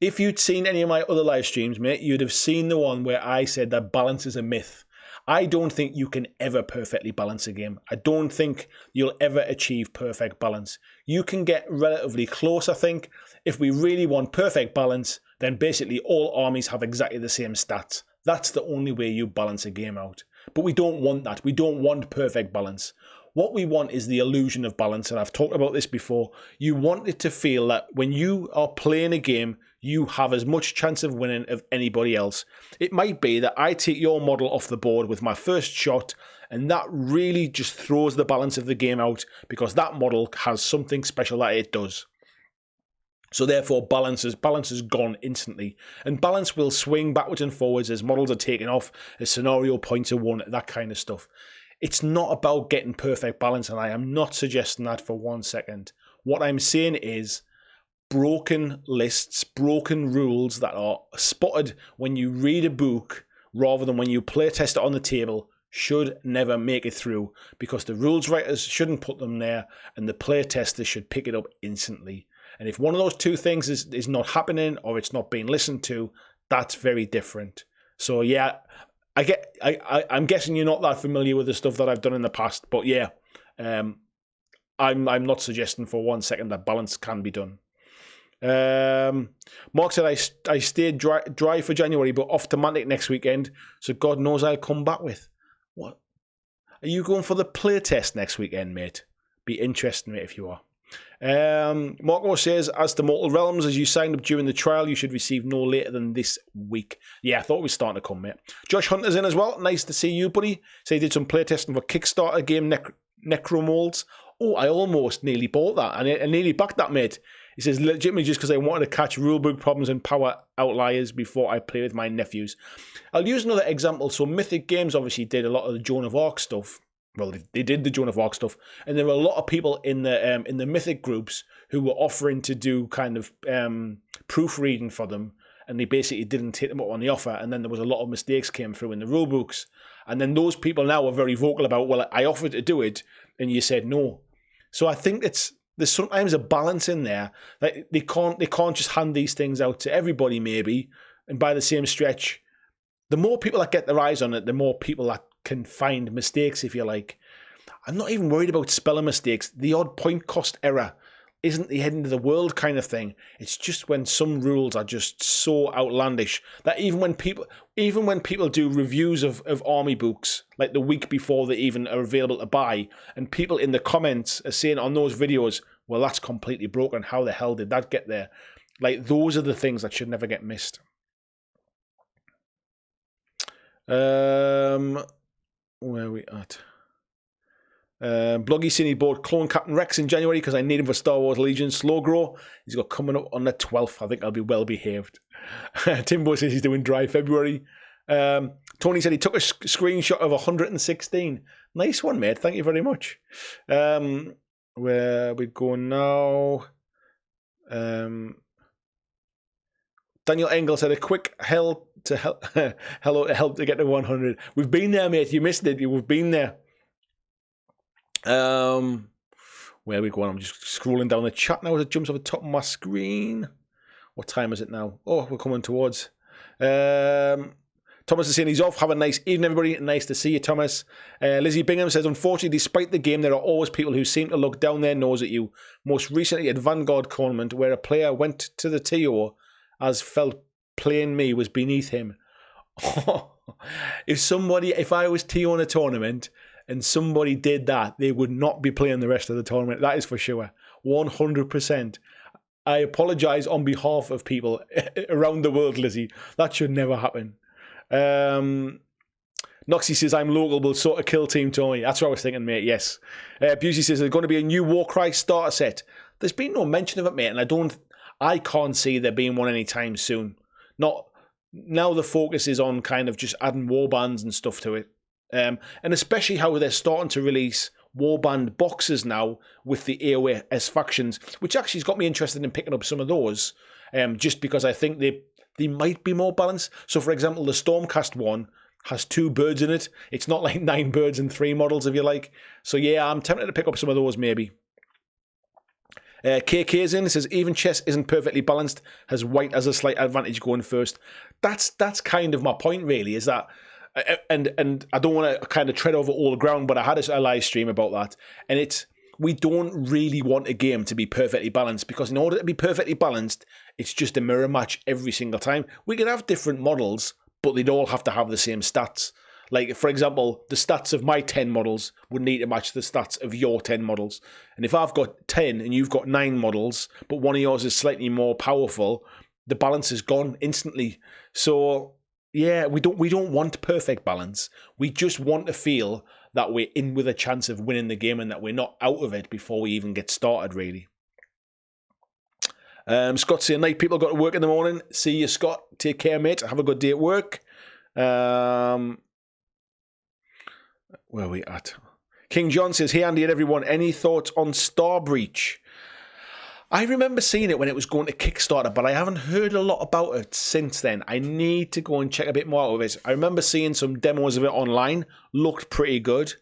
If you'd seen any of my other live streams, mate, you'd have seen the one where I said that balance is a myth. I don't think you can ever perfectly balance a game. I don't think you'll ever achieve perfect balance. You can get relatively close, I think. If we really want perfect balance, then basically all armies have exactly the same stats. That's the only way you balance a game out. But we don't want that. We don't want perfect balance. What we want is the illusion of balance, and I've talked about this before. You want it to feel that when you are playing a game, you have as much chance of winning as anybody else. It might be that I take your model off the board with my first shot, and that really just throws the balance of the game out because that model has something special that it does. So therefore, balance is gone instantly. And balance will swing backwards and forwards as models are taken off, as scenario points are won, that kind of stuff. It's not about getting perfect balance, and I am not suggesting that for 1 second. What I'm saying is broken lists, broken rules that are spotted when you read a book rather than when you play test it on the table should never make it through because the rules writers shouldn't put them there and the play testers should pick it up instantly. And if one of those 2 things is not happening or it's not being listened to, that's very different. So yeah, I'm guessing you're not that familiar with the stuff that I've done in the past, but yeah, I'm not suggesting for 1 second that balance can be done. Mark said, I stayed dry for January, but off to Mantic next weekend, so God knows I'll come back with. What? Are you going for the playtest next weekend, mate? Be interesting, mate, if you are. Marco says, as to Mortal Realms, as you signed up during the trial, you should receive no later than this week. Yeah, I thought we were starting to come, mate. Josh Hunter's in as well. Nice to see you, buddy. So he did some playtesting for Kickstarter game Necromolds. Oh, I almost nearly bought that. And I nearly backed that, mate. He says, legitimately just because I wanted to catch rulebook problems and power outliers before I play with my nephews. I'll use another example. So Mythic Games obviously did a lot of the Joan of Arc stuff. Well, they did the Joan of Arc stuff. And there were a lot of people in the Mythic groups who were offering to do kind of proofreading for them. And they basically didn't take them up on the offer. And then there was a lot of mistakes came through in the rulebooks. And then those people now are very vocal about, well, I offered to do it and you said no. So I think there's sometimes a balance in there. Like they can't just hand these things out to everybody, maybe. And by the same stretch, the more people that get their eyes on it, the more people that can find mistakes, if you like. I'm not even worried about spelling mistakes. The odd point cost error isn't the end of the world kind of thing. It's just when some rules are just so outlandish that even when people do reviews of army books, like the week before they even are available to buy, and people in the comments are saying on those videos, well, that's completely broken. How the hell did that get there? Like, those are the things that should never get missed. Where are we at? Bloggy saying he bought Clone Captain Rex in January because I need him for Star Wars Legion Slow Grow. He's got coming up on the 12th. I think I'll be well behaved. Timbo says he's doing dry February. Tony said he took a screenshot of 116. Nice one, mate. Thank you very much. Where are we going now? Daniel Engel said a quick hello to help to get to 100. We've been there, mate. You missed it. We've been there. Where are we going? I'm just scrolling down the chat now as it jumps off the top of my screen. What time is it now? Oh, we're coming towards. Thomas is saying he's off. Have a nice evening, everybody. Nice to see you, Thomas. Lizzie Bingham says, unfortunately, despite the game, there are always people who seem to look down their nose at you. Most recently at Vanguard Tournament, where a player went to the TO as felt playing me was beneath him. If I was TO in a tournament and somebody did that, they would not be playing the rest of the tournament. That is for sure. 100%. I apologise on behalf of people around the world, Lizzie. That should never happen. Noxie says, I'm local, but sort of kill Team Tony. That's what I was thinking, mate, yes. Busey says, there's going to be a new Warcry starter set. There's been no mention of it, mate, and I can't see there being one anytime soon. Not now. The focus is on kind of just adding warbands and stuff to it. And especially how they're starting to release warband boxes now with the AOS factions, which actually has got me interested in picking up some of those, just because I think they might be more balanced. So, for example, the Stormcast one has 2 birds in it. It's not like 9 birds and 3 models, if you like. So, yeah, I'm tempted to pick up some of those, maybe. KK's in, says, even chess isn't perfectly balanced, has white as a slight advantage going first. That's kind of my point, really, is that, and I don't want to kind of tread over all the ground, but I had a live stream about that, and we don't really want a game to be perfectly balanced, because in order to be perfectly balanced, it's just a mirror match every single time. We can have different models, but they'd all have to have the same stats. Like, for example, the stats of my 10 models would need to match the stats of your 10 models. And if I've got 10 and you've got 9 models, but one of yours is slightly more powerful, the balance is gone instantly. So, yeah, we don't want perfect balance. We just want to feel that we're in with a chance of winning the game and that we're not out of it before we even get started, really. Scott saying, night people got to work in the morning. See you, Scott. Take care, mate. Have a good day at work. Where are we at? King John says, hey Andy and everyone, any thoughts on Star Breach? I remember seeing it when it was going to Kickstarter, but I haven't heard a lot about it since then. I need to go and check a bit more out of it. I remember seeing some demos of it online. Looked pretty good.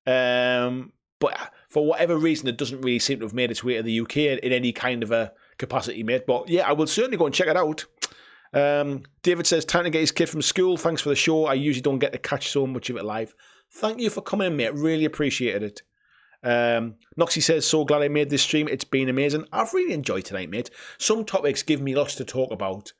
But for whatever reason, it doesn't really seem to have made its way to the UK in any kind of a capacity, mate. But yeah, I will certainly go and check it out. David says, time to get his kid from school. Thanks for the show. I usually don't get to catch so much of it live. Thank you for coming in, mate. Really appreciated it. Noxie says, so glad I made this stream. It's been amazing. I've really enjoyed tonight, mate. Some topics give me lots to talk about.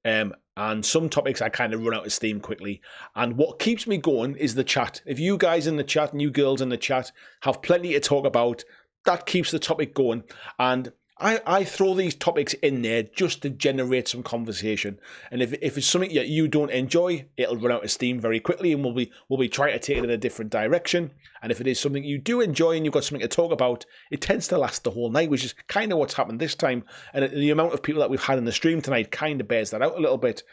And some topics I kind of run out of steam quickly. And what keeps me going is the chat. If you guys in the chat and you girls in the chat have plenty to talk about, that keeps the topic going. And I throw these topics in there just to generate some conversation. And if it's something that you don't enjoy, it'll run out of steam very quickly, and we'll be trying to take it in a different direction. And if it is something you do enjoy and you've got something to talk about, it tends to last the whole night, which is kind of what's happened this time. And the amount of people that we've had in the stream tonight kind of bears that out a little bit.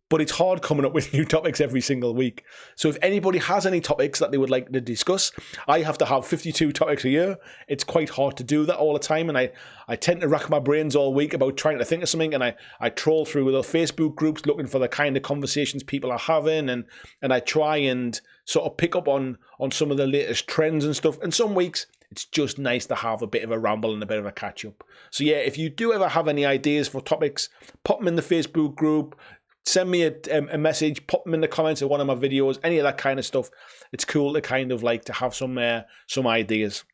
But it's hard coming up with new topics every single week. So if anybody has any topics that they would like to discuss, I have to have 52 topics a year. It's quite hard to do that all the time. And I tend to rack my brains all week about trying to think of something. And I troll through the Facebook groups looking for the kind of conversations people are having. And I try and sort of pick up on some of the latest trends and stuff. And some weeks, it's just nice to have a bit of a ramble and a bit of a catch up. So yeah, if you do ever have any ideas for topics, pop them in the Facebook group. Send me a message, pop them in the comments of one of my videos, any of that kind of stuff. It's cool to kind of like to have some ideas.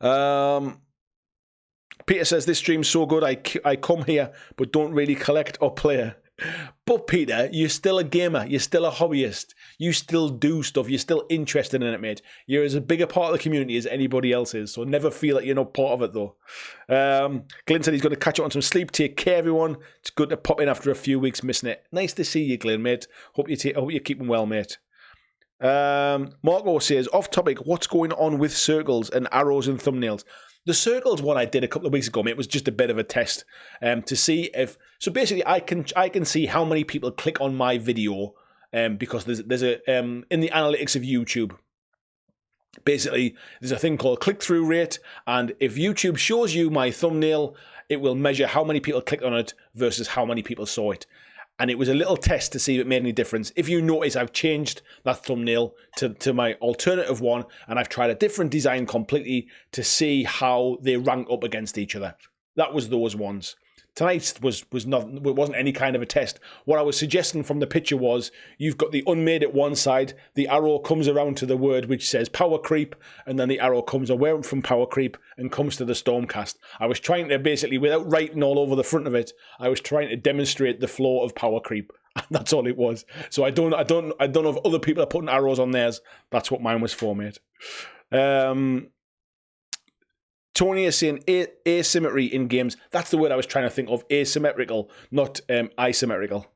Peter says, this stream's so good, I come here but don't really collect or play. But Peter, you're still a gamer, you're still a hobbyist, you still do stuff, you're still interested in it, mate. You're as big a part of the community as anybody else is, so never feel like you're not part of it, though. Glenn said he's going to catch up on some sleep. Take care, everyone. It's good to pop in after a few weeks missing it. Nice to see you, Glenn, mate. Hope you're keeping well, mate. Marco says, off topic, what's going on with circles and arrows and thumbnails? The circles one I did a couple of weeks ago, mate, was just a bit of a test to see if... So basically, I can see how many people click on my video because there's a in the analytics of YouTube. Basically, there's a thing called click-through rate, and if YouTube shows you my thumbnail, it will measure how many people clicked on it versus how many people saw it. And it was a little test to see if it made any difference. If you notice, I've changed that thumbnail to my alternative one, and I've tried a different design completely to see how they rank up against each other. That was those ones. Tonight's wasn't any kind of a test. What I was suggesting from the picture was, you've got the unmade at one side, the arrow comes around to the word which says power creep, and then the arrow comes away from power creep and comes to the Stormcast. I was trying to basically, without writing all over the front of it, I was trying to demonstrate the flow of power creep. That's all it was. So I don't know if other people are putting arrows on theirs. That's what mine was for, mate. Tony is saying asymmetry in games. That's the word I was trying to think of. Asymmetrical, not isometrical.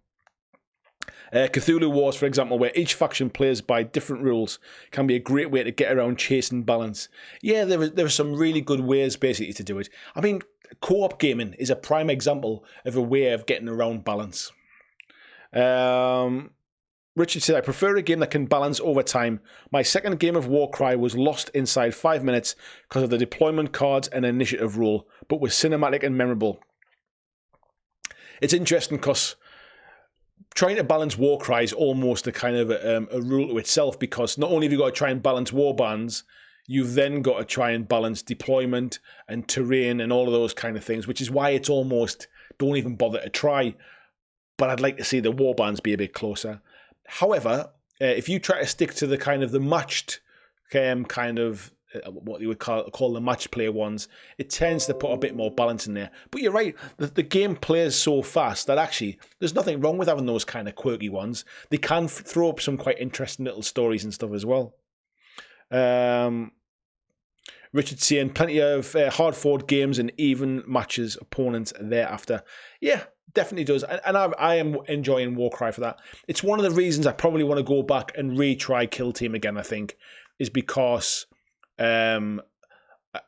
Cthulhu Wars, for example, where each faction plays by different rules, can be a great way to get around chasing balance. Yeah, there are some really good ways, basically, to do it. I mean, co-op gaming is a prime example of a way of getting around balance. Richard said, I prefer a game that can balance over time. My second game of Warcry was lost inside 5 minutes because of the deployment cards and initiative rule, but was cinematic and memorable. It's interesting because trying to balance Warcry is almost a kind of a rule to itself, because not only have you got to try and balance warbands, you've then got to try and balance deployment and terrain and all of those kind of things, which is why it's almost don't even bother to try. But I'd like to see the warbands be a bit closer. However, if you try to stick to the kind of the matched kind of what you would call the match play ones, it tends to put a bit more balance in there. But you're right, the game plays so fast that actually there's nothing wrong with having those kind of quirky ones. They can throw up some quite interesting little stories and stuff as well. Richard saying plenty of hard-fought games and even matches opponents thereafter. Yeah, definitely does. And I am enjoying Warcry for that. It's one of the reasons I probably want to go back and retry Kill Team again, I think, is because I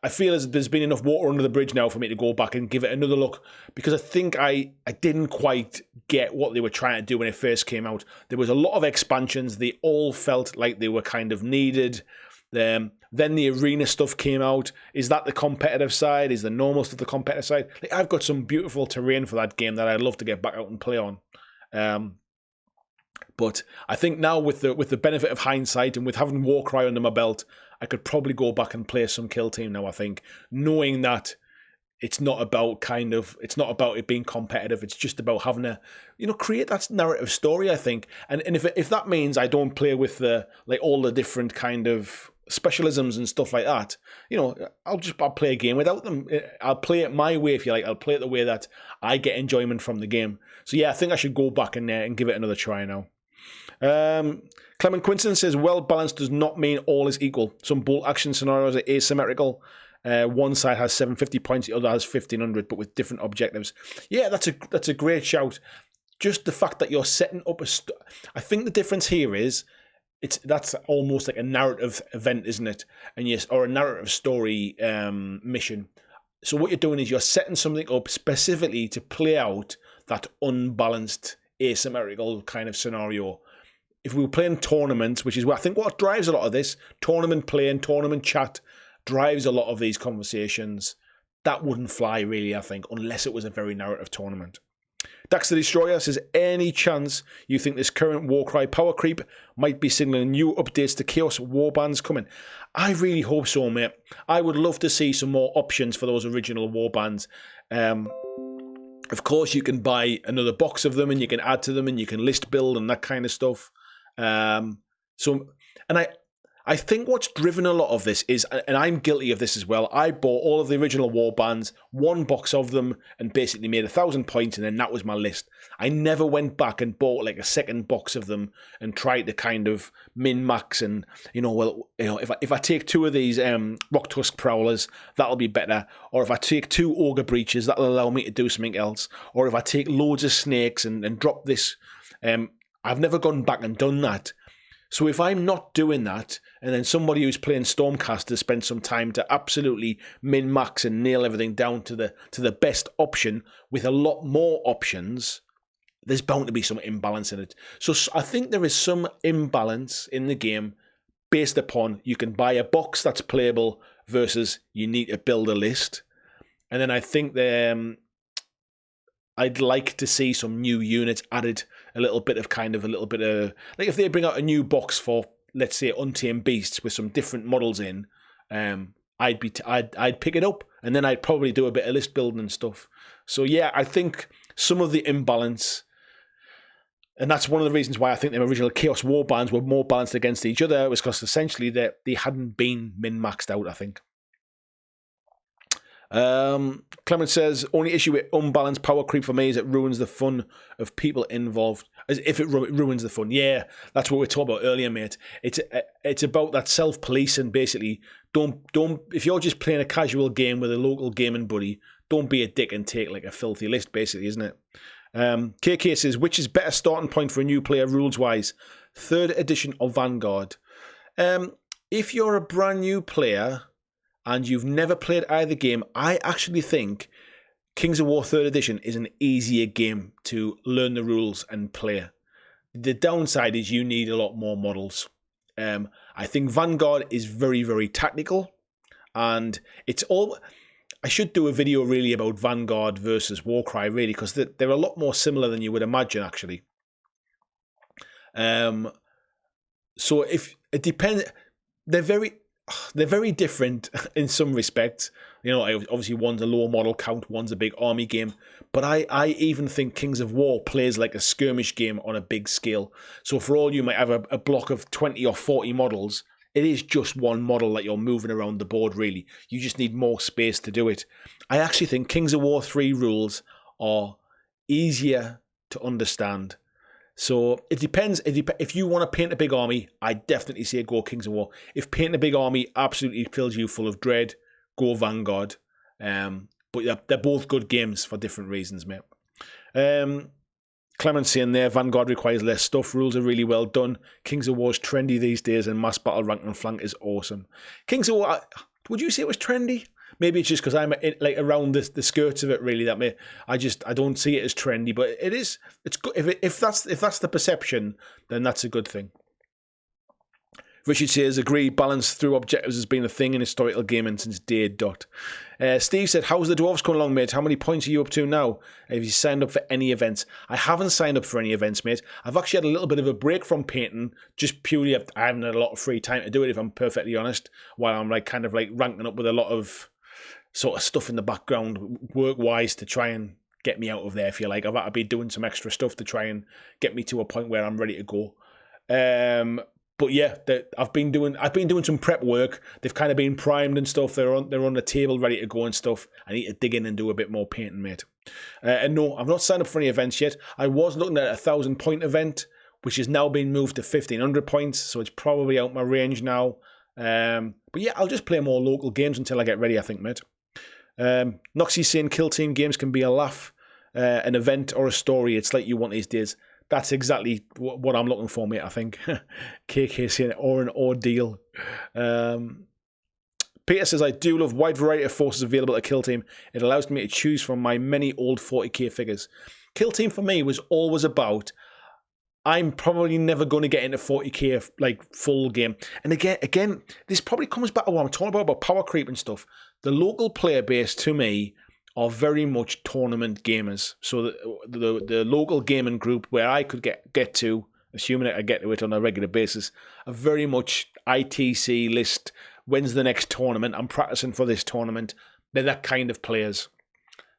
feel as there's been enough water under the bridge now for me to go back and give it another look, because I think I didn't quite get what they were trying to do when it first came out. There was a lot of expansions. They all felt like they were kind of needed. Then the arena stuff came out. Is that the competitive side? Is the normal stuff the competitive side? Like, I've got some beautiful terrain for that game that I'd love to get back out and play on. But I think now with the benefit of hindsight and with having Warcry under my belt, I could probably go back and play some Kill Team now, I think, knowing that it's not about it being competitive. It's just about having a, create that narrative story, I think. And if that means I don't play with all the different kind of specialisms and stuff like that, you know, I'll play a game without them. I'll play it my way, if you like. I'll play it the way that I get enjoyment from the game. So yeah, I think I should go back in there and give it another try now. Clement Quinson says, well balanced does not mean all is equal. Some bolt action scenarios are asymmetrical. One side has 750 points, the other has 1500, but with different objectives. Yeah, that's a great shout. Just the fact that you're setting up I think the difference here is that's almost like a narrative event, isn't it? And yes, or a narrative story mission. So what you're doing is you're setting something up specifically to play out that unbalanced asymmetrical kind of scenario. If we were playing tournaments, which is I think what drives a lot of this, tournament play and tournament chat drives a lot of these conversations, that wouldn't fly really, I think, unless it was a very narrative tournament. Dax the Destroyer says, any chance you think this current Warcry power creep might be signaling new updates to Chaos Warbands coming? I really hope so, mate. I would love to see some more options for those original Warbands. Of course, you can buy another box of them and you can add to them and you can list build and that kind of stuff. I think what's driven a lot of this is, and I'm guilty of this as well, I bought all of the original warbands, one box of them, and basically made 1,000 points, and then that was my list. I never went back and bought like a second box of them and tried to kind of min-max and, if I take 2 of these Rock Tusk Prowlers, that'll be better. Or if I take 2 Ogre Breaches, that'll allow me to do something else. Or if I take loads of snakes and drop this, I've never gone back and done that. So if I'm not doing that, and then somebody who's playing Stormcaster spends some time to absolutely min-max and nail everything down to the best option with a lot more options, there's bound to be some imbalance in it. So I think there is some imbalance in the game based upon you can buy a box that's playable versus you need to build a list. And then I think I'd like to see some new units added, a little bit of like if they bring out a new box for, let's say, Untamed Beasts with some different models in, I'd pick it up, and then I'd probably do a bit of list building and stuff. So yeah, I think some of the imbalance, and that's one of the reasons why I think the original Chaos Warbands were more balanced against each other, was because essentially they hadn't been min-maxed out, I think. Clement says, only issue with unbalanced power creep for me is it ruins the fun of people involved. As if it ruins the fun. Yeah, that's what we were talking about earlier, mate. It's about that self-policing, basically. Don't if you're just playing a casual game with a local gaming buddy, don't be a dick and take like a filthy list, basically, isn't it? KK says, which is better starting point for a new player rules-wise? 3rd edition or Vanguard? If you're a brand new player and you've never played either game, I actually think Kings of War 3rd Edition is an easier game to learn the rules and play. The downside is you need a lot more models. I think Vanguard is very, very tactical, and it's all... I should do a video really about Vanguard versus Warcry, really, because they're a lot more similar than you would imagine, actually. So if it depends... They're very different in some respects. Obviously one's a lower model count, one's a big army game. But I even think Kings of War plays like a skirmish game on a big scale. So for all you might have a block of 20 or 40 models, it is just one model that you're moving around the board, really. You just need more space to do it. I actually think Kings of War 3 rules are easier to understand. So it depends. If you want to paint a big army, I definitely say go Kings of War. If painting a big army absolutely fills you full of dread, go Vanguard. But they're both good games for different reasons, mate. Clement's saying there, Vanguard requires less stuff. Rules are really well done. Kings of War is trendy these days, and mass battle rank and flank is awesome. Kings of War, would you say it was trendy? Maybe it's just because I'm like around the skirts of it, really. I don't see it as trendy, but it is. It's good if that's the perception, then that's a good thing. Richard says, agree, balance through objectives has been a thing in historical gaming since day dot. Steve said, how's the dwarves coming along, mate? How many points are you up to now? Have you signed up for any events? I haven't signed up for any events, mate. I've actually had a little bit of a break from painting, just purely I haven't had a lot of free time to do it, if I'm perfectly honest, while I'm kind of ranking up with a lot of sort of stuff in the background, work-wise, to try and get me out of there, if you like. I've had to be doing some extra stuff to try and get me to a point where I'm ready to go. But yeah, I've been doing some prep work. They've kind of been primed and stuff. They're on the table, ready to go and stuff. I need to dig in and do a bit more painting, mate. And no, I've not signed up for any events yet. I was looking at a 1,000-point event, which has now been moved to 1,500 points, so it's probably out my range now. But yeah, I'll just play more local games until I get ready, I think, mate. Noxie's saying kill team games can be a laugh, an event or a story. It's like you want these days. That's exactly what I'm looking for, mate, I think. KK saying, or an ordeal. Peter says, I do love wide variety of forces available to Kill Team. It allows me to choose from my many old 40k figures. Kill Team for me was always about, I'm probably never going to get into 40k like full game. And again, this probably comes back to what I'm talking about power creep and stuff. The local player base to me are very much tournament gamers. So the local gaming group where I could get to, assuming I get to it on a regular basis, are very much ITC list. When's the next tournament? I'm practicing for this tournament. They're that kind of players.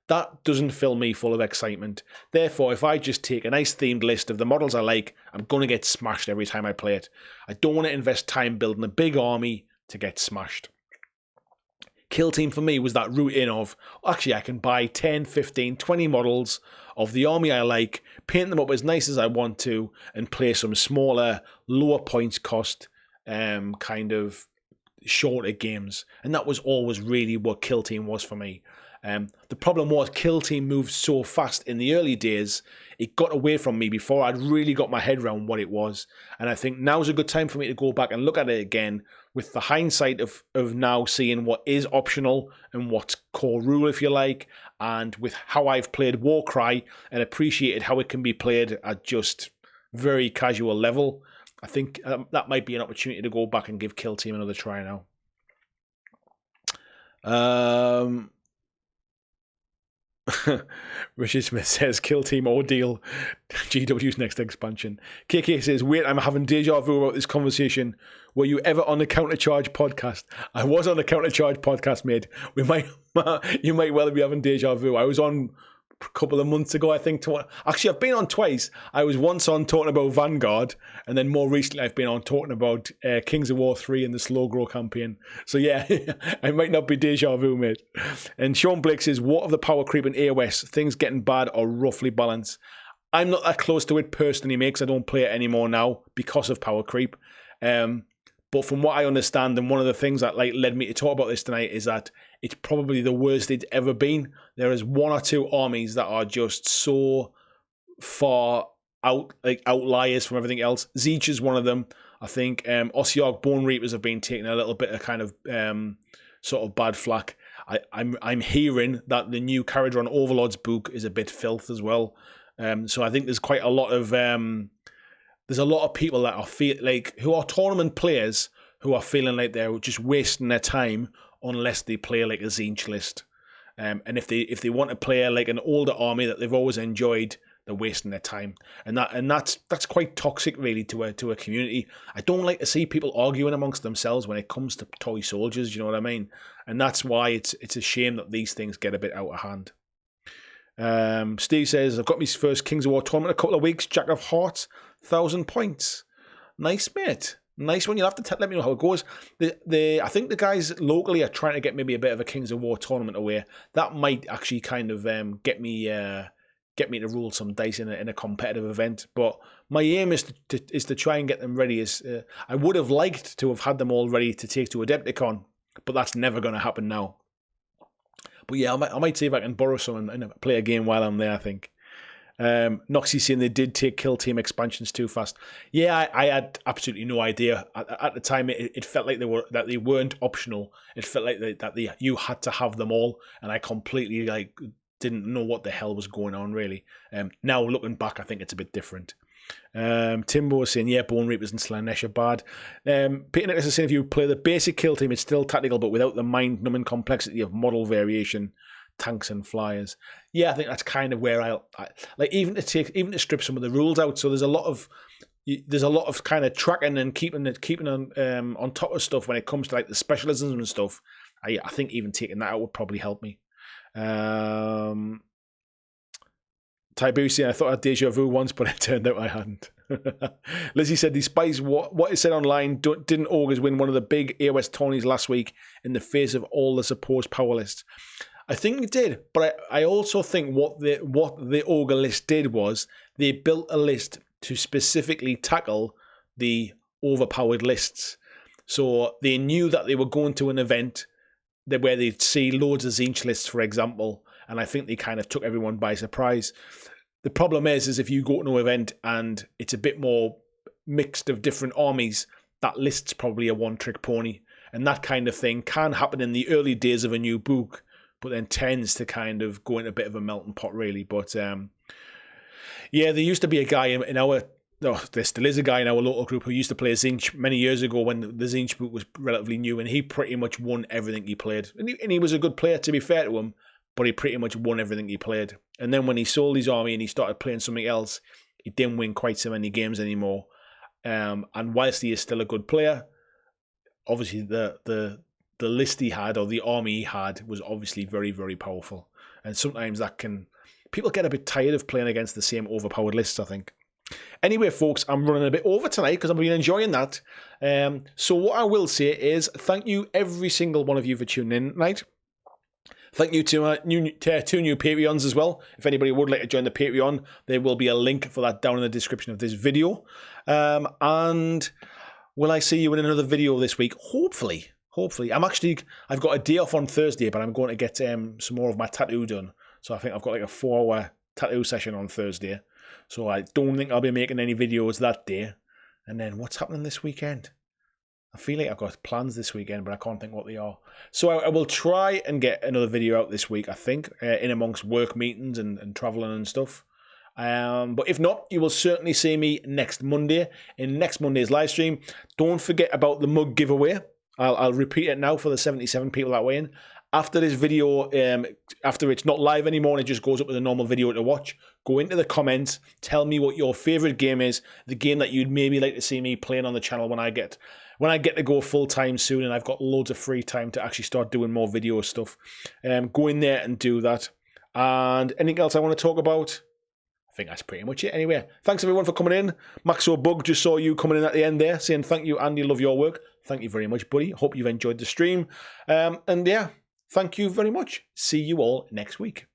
That doesn't fill me full of excitement. Therefore, if I just take a nice themed list of the models I like, I'm going to get smashed every time I play it. I don't want to invest time building a big army to get smashed. Kill Team for me was that route in of, actually I can buy 10, 15, 20 models of the army I like, paint them up as nice as I want to, and play some smaller, lower points cost kind of shorter games. And that was always really what Kill Team was for me. The problem was Kill Team moved so fast in the early days, it got away from me before I'd really got my head around what it was. And I think now's a good time for me to go back and look at it again with the hindsight of now seeing what is optional and what's core rule, if you like, and with how I've played Warcry and appreciated how it can be played at just very casual level. I think that might be an opportunity to go back and give Kill Team another try now. Richard Smith says, Kill Team ordeal. GW's next expansion. KK says, wait, I'm having deja vu about this conversation. Were you ever on the Countercharge podcast? I was on the Countercharge podcast, mate. You might well be having deja vu. I was on a couple of months ago, I think. Actually, I've been on twice. I was once on talking about Vanguard, and then more recently I've been on talking about Kings of War 3 and the Slow Grow campaign. So yeah, I might not be deja vu, mate. And Sean Blake says, what of the power creep in AOS? Things getting bad or roughly balanced? I'm not that close to it personally, mate, because I don't play it anymore now because of power creep. But from what I understand, and one of the things that led me to talk about this tonight is that it's probably the worst it's ever been. There is one or two armies that are just so far out, like outliers from everything else. Zeech is one of them. I think Ossiarch Bone Reapers have been taking a little bit of kind of sort of bad flack. I'm hearing that the new Caradron Overlord's book is a bit filth as well. So I think there's quite a lot of there's a lot of people that are who are tournament players who are feeling like they're just wasting their time unless they play like a Zeech list. And if they want to play like an older army that they've always enjoyed, they're wasting their time. And that's quite toxic really to a community. I don't like to see people arguing amongst themselves when it comes to toy soldiers, you know what I mean? And that's why it's a shame that these things get a bit out of hand. Steve says, I've got my first Kings of War tournament in a couple of weeks. Jack of Hearts, 1,000 points. Nice, mate. Nice one. You'll have to let me know how it goes. I think the guys locally are trying to get maybe a bit of a Kings of War tournament away. That might actually kind of get me to roll some dice in a competitive event. But my aim is to try and get them ready. I would have liked to have had them all ready to take to Adepticon, but that's never going to happen now. But yeah, I might see if I can borrow some and play a game while I'm there, I think. Noxie saying they did take Kill Team expansions too fast. Yeah, I had absolutely no idea. At the time, it felt like they weren't optional. It felt like you had to have them all, and I completely didn't know what the hell was going on, really. Now, looking back, I think it's a bit different. Timbo was saying, yeah, Bone Reapers and Slanesh are bad. Peter Nicholas is saying, if you play the basic Kill Team, it's still tactical, but without the mind-numbing complexity of model variation, tanks and flyers. Yeah, I think that's kind of where I like even to strip some of the rules out. So there's a lot of kind of tracking and keeping on top of stuff when it comes to like the specialisms and stuff. I think even taking that out would probably help me. Tibusi, I thought I had deja vu once, but it turned out I hadn't. Lizzie said, despite what is said online, didn't Augurs win one of the big AOS tourneys last week in the face of all the supposed power lists? I think it did, but I also think what the Augur list did was they built a list to specifically tackle the overpowered lists. So they knew that they were going to an event where they'd see loads of Tzeentch lists, for example, and I think they kind of took everyone by surprise. The problem is if you go to an event and it's a bit more mixed of different armies, that list's probably a one-trick pony. And that kind of thing can happen in the early days of a new book, but then tends to kind of go in a bit of a melting pot, really. But yeah, there used to be a guy in our... Oh, there still is a guy in our local group who used to play Tzeentch many years ago when the Tzeentch book was relatively new, and he pretty much won everything he played. And he was a good player, to be fair to him, but he pretty much won everything he played. And then when he sold his army and he started playing something else, he didn't win quite so many games anymore. And whilst he is still a good player, obviously the list he had, or the army he had, was obviously very, very powerful. And sometimes that can... People get a bit tired of playing against the same overpowered lists, I think. Anyway, folks, I'm running a bit over tonight because I've been enjoying that. So what I will say is thank you, every single one of you, for tuning in tonight. Thank you to two new Patreons as well. If anybody would like to join the Patreon, there will be a link for that down in the description of this video. And will I see you in another video this week? Hopefully. I've got a day off on Thursday, but I'm going to get some more of my tattoo done. So I think I've got like a 4-hour tattoo session on Thursday. So I don't think I'll be making any videos that day. And then what's happening this weekend? I feel like I've got plans this weekend, but I can't think what they are. So I will try and get another video out this week, I think, in amongst work meetings and traveling and stuff. But if not, you will certainly see me next Monday in next Monday's live stream. Don't forget about the mug giveaway. I'll repeat it now for the 77 people that way in. After this video, after it's not live anymore and it just goes up as a normal video to watch, go into the comments, tell me what your favourite game is, the game that you'd maybe like to see me playing on the channel when I get to go full-time soon and I've got loads of free time to actually start doing more video stuff. Go in there and do that. And anything else I want to talk about? I think that's pretty much it anyway. Thanks everyone for coming in. Maxo Bug just saw you coming in at the end there, saying thank you, Andy, love your work. Thank you very much, buddy. Hope you've enjoyed the stream. And yeah, thank you very much. See you all next week.